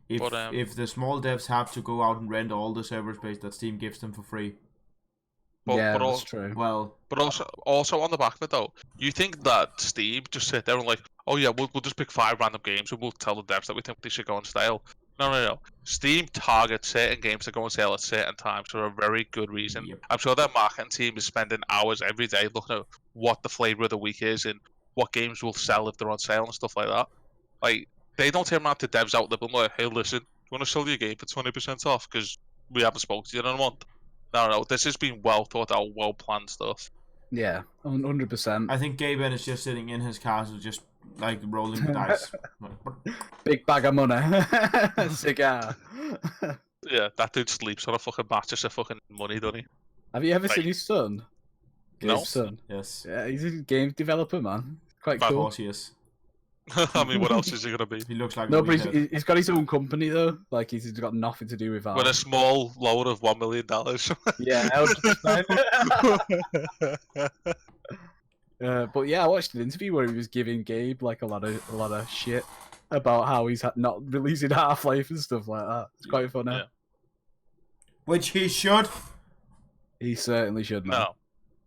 that. If the small devs have to go out and rent all the server space that Steam gives them for free, That's true. well, But also on the back of it though, you think that Steam just sit there and like, oh yeah, we'll just pick 5 random games and we'll tell the devs that we think they should go on sale. No. Steam targets certain games that go on sale at certain times for a very good reason. Yep. I'm sure their marketing team is spending hours every day looking at what the flavor of the week is and what games will sell if they're on sale and stuff like that. Like, they don't turn around to devs out there and like, hey, listen, you want to sell your game for 20% off because we haven't spoken to you in a month. No, this has been well thought out, well planned stuff. Yeah, 100%. I think Gaben is just sitting in his castle, just like rolling the dice. Big bag of money, cigar. Yeah, that dude sleeps on a fucking mattress of fucking money, doesn't he? Have you ever seen his son? No. Gabe's son. Yes. Yeah, he's a game developer, man. Quite Of cool. course he is. I mean, what else is he gonna be? He looks like No, a but weirdo. he's got his own company though. Like he's got nothing to do with that. With a small loan of $1 million. Yeah, 100%. But yeah, I watched an interview where he was giving Gabe like a lot of shit about how he's not releasing Half-Life and stuff like that. It's quite funny. Yeah. Which he should. He certainly should, man. No.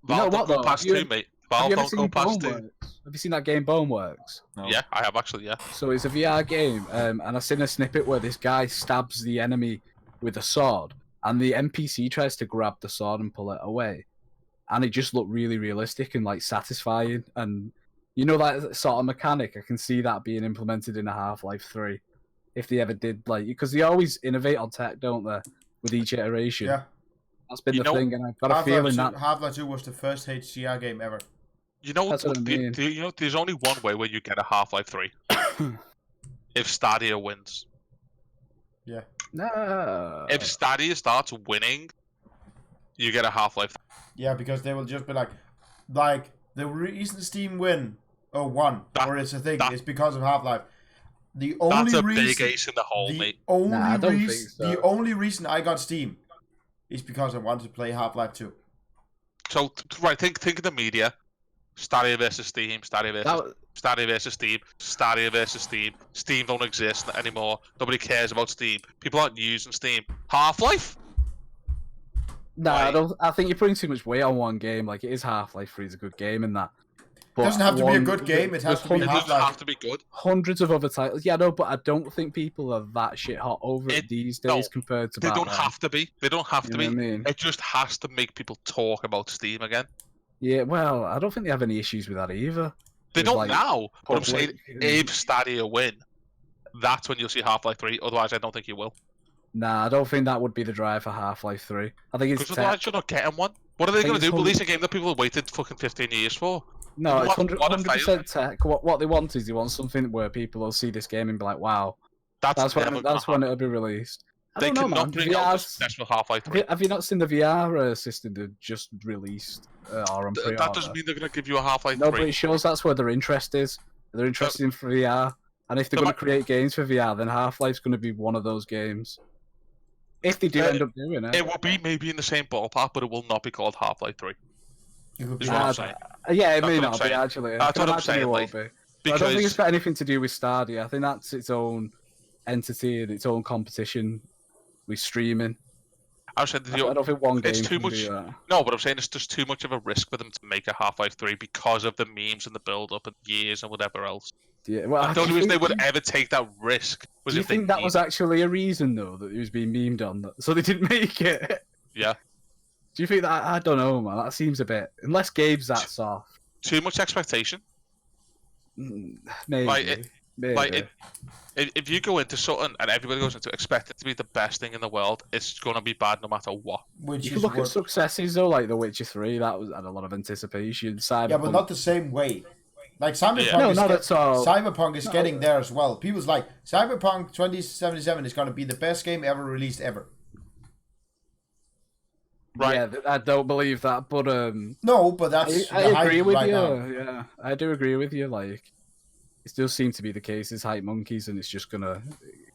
You know Valve what, don't go though? past Have you 2, mate. Have Valve you ever don't go seen past 2. Boneworks? Have you seen that game Boneworks? No. Yeah, I have actually, yeah. So it's a VR game, and I've seen a snippet where this guy stabs the enemy with a sword, and the NPC tries to grab the sword and pull it away, and it just looked really realistic and like satisfying, and you know that sort of mechanic. I can see that being implemented in a Half-Life 3, if they ever did, like, because they always innovate on tech, don't they, with each iteration. Yeah. That's been You the know, thing, and I've got a feeling that Half-Life 2 was the first HCR game ever. You know, That's what I mean. you know, there's only one way where you get a Half-Life 3. If Stadia wins. no. If Stadia starts winning, you get a Half-Life. Yeah, because they will just be like the reason Steam won, or it's a thing, is because of Half-Life. The only That's a reason, big ace in the hole, mate. I don't think so. The only reason I got Steam is because I wanted to play Half-Life 2. So, right, think of the media. Stadia versus Steam, Stadia versus Steam, Stadia versus Steam. Steam don't exist anymore. Nobody cares about Steam. People aren't using Steam. Half-Life? No, Like- I think you're putting too much weight on one game. Like, it is Half-Life 3 is a good game in that. But It doesn't have to be a good game, it has to be It doesn't Half-Life. have to be good. hundreds of other titles. Yeah, no, but I don't think people are that shit hot over it these days compared to They back don't then. have to be. They don't have You to know be. what I mean? It just has to make people talk about Steam again. Yeah, well, I don't think they have any issues with that either. They With, don't like, now. But I'm saying, public- if Stadia win, that's when you'll see Half-Life 3. Otherwise, I don't think you will. Nah, I don't think that would be the drive for Half-Life 3. I think it's Because otherwise, you're not getting one. What are they I think going to it's do? Release a game that people have waited fucking 15 years for? no, it's What a 100% tech. What they want is they want something where people will see this game and be like, "Wow, that's never when gonna it'll be released." I They don't know, cannot man. bring out the VR's successful Half-Life 3. Have you not seen the VR system they've just released or on pre-order? That doesn't mean they're going to give you a Half-Life No, 3. but it shows that's where their interest is. They're interested in VR, and if they're No, going to create games for VR, then Half-Life's going to be one of those games. If they do end up doing it. It will be maybe in the same ballpark, but it will not be called Half-Life 3. It could be Is what I'm Yeah, saying. Yeah, it That's may what I'm not be saying. actually. That's I can what I'm imagine saying, it won't like, be. But I don't think it's Because got anything to do with Stadia. I think that's its own entity and its own competition with streaming. I said I don't think one game it's too can much. do that. No, but I'm saying it's just too much of a risk for them to make a Half-Life 3 because of the memes and the build-up and years and whatever else. Yeah, well, I don't know if they would ever take that risk. Do you think that was actually a reason, though, that he was being memed on, so they didn't make it? Yeah. Do you think that? I don't know, man. That seems a bit... Unless Gabe's that soft. Too much expectation. Maybe. Maybe. If you go into something and everybody goes into expect it to be the best thing in the world, it's going to be bad no matter what. You can look at successes, though, like The Witcher 3. That had a lot of anticipation. Cyberpunk... Yeah, but not the same way. Like Cyberpunk, no, not at all. Cyberpunk is getting there as well. People's like Cyberpunk 2077 is going to be the best game ever released ever. Right. Yeah, I don't believe that, but no, but that's I agree with you. Now. Yeah, I do agree with you. Like, it still seems to be the case. It's hype monkeys, and it's just it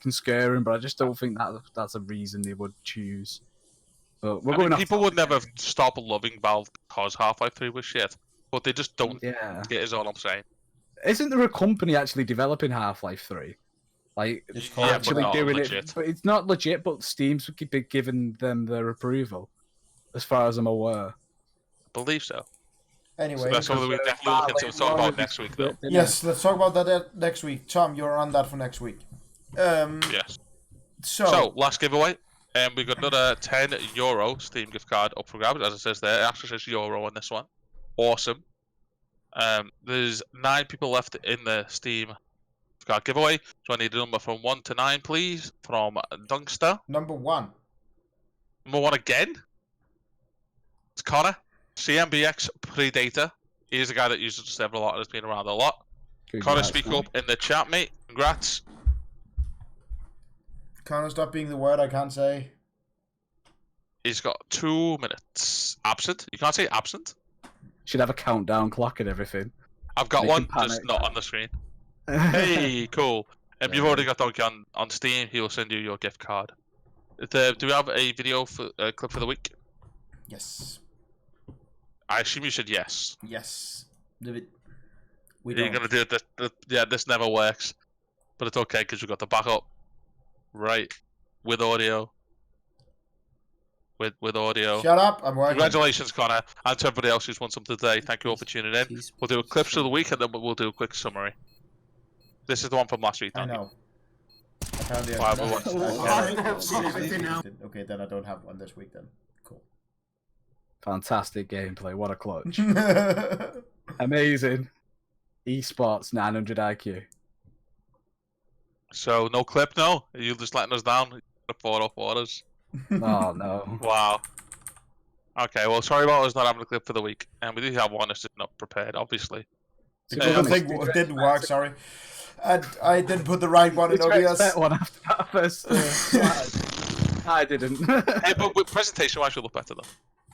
can scare him. But I just don't think that's a reason they would choose. But people would never stop loving Valve because Half-Life 3 was shit. But they just don't get is all I'm saying. Isn't there a company actually developing Half-Life 3? Like, actually doing it? But it's not legit, but Steam's giving them their approval, as far as I'm aware. I believe so. Anyway. So that's something we definitely look into talk about next week, though. Yes, let's talk about that next week. Tom, you're on that for next week. Yes. So, last giveaway. We got another €10 Steam gift card up for grabs, as it says there. It actually says euro on this one. Awesome. There's 9 people left in the Steam card giveaway. So I need a number from 1 to 9, please. From Dunkster. Number 1. Number 1 again. It's Connor. CMBX Predator. He's a guy that uses several a lot and has been around a lot. Connor, speak up in the chat, mate. Congrats. Connor, stop being the word I can't say. He's got 2 minutes. Absent? You can't say absent? Should have a countdown clock and everything. I've got one, just not on the screen. Hey, cool. You've already got Donkey on Steam. He will send you your gift card. Do we have a video for clip for the week? Yes. I assume you said yes. Yes. You're gonna do it. This never works, but it's okay because we got the backup. Right, with audio. With audio. Shut up! I'm working. Congratulations, Connor, and to everybody else who's won something today. Thank you all for tuning in. We'll do a clips of the week and then we'll do a quick summary. This is the one from last week. I know. Okay, then I don't have one this week. Then cool. Fantastic gameplay. What a clutch. Amazing. Esports 900 IQ. So no clip, no. Are you just letting us down? The 4 orders. Oh no. Wow. Okay, well, sorry about us not having a clip for the week. And we do have one, it's just not prepared, obviously. The thing didn't work, sorry. And I didn't put the right one in OBS. That one after that first. I didn't. Hey, but with presentation-wise, we look better, though.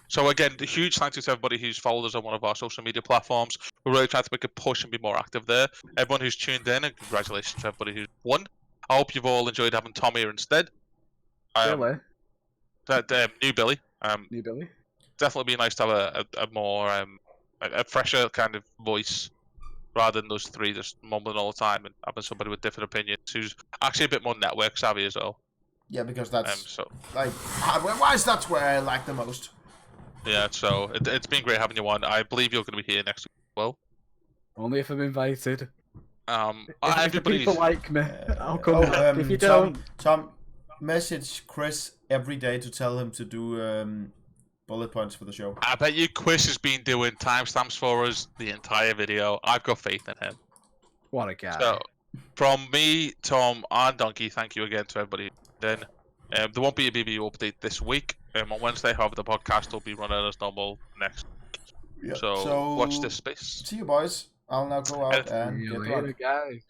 So again, a huge thank you to everybody who's followed us on one of our social media platforms. We're really trying to make a push and be more active there. Everyone who's tuned in, and congratulations to everybody who's won. I hope you've all enjoyed having Tom here instead. Billy. New Billy. New Billy. Definitely be nice to have a more a fresher kind of voice rather than those three just mumbling all the time and having somebody with different opinions who's actually a bit more network savvy as well. Yeah, because that's like hardware-wise, that's where I like the most. Yeah, so it's been great having you on. I believe you're going to be here next week as well. Only if I'm invited. If people like me, I'll come. If you don't, Tom, message Chris every day to tell him to do bullet points for the show. I bet you Chris has been doing timestamps for us the entire video. I've got faith in him. What a guy. So, from me, Tom, and Donkey, thank you again to everybody. Then there won't be a BBU update this week. On Wednesday, however, the podcast will be running as normal next week. Yep. So watch this space. See you, boys. I'll now go out and get drunk. Guys.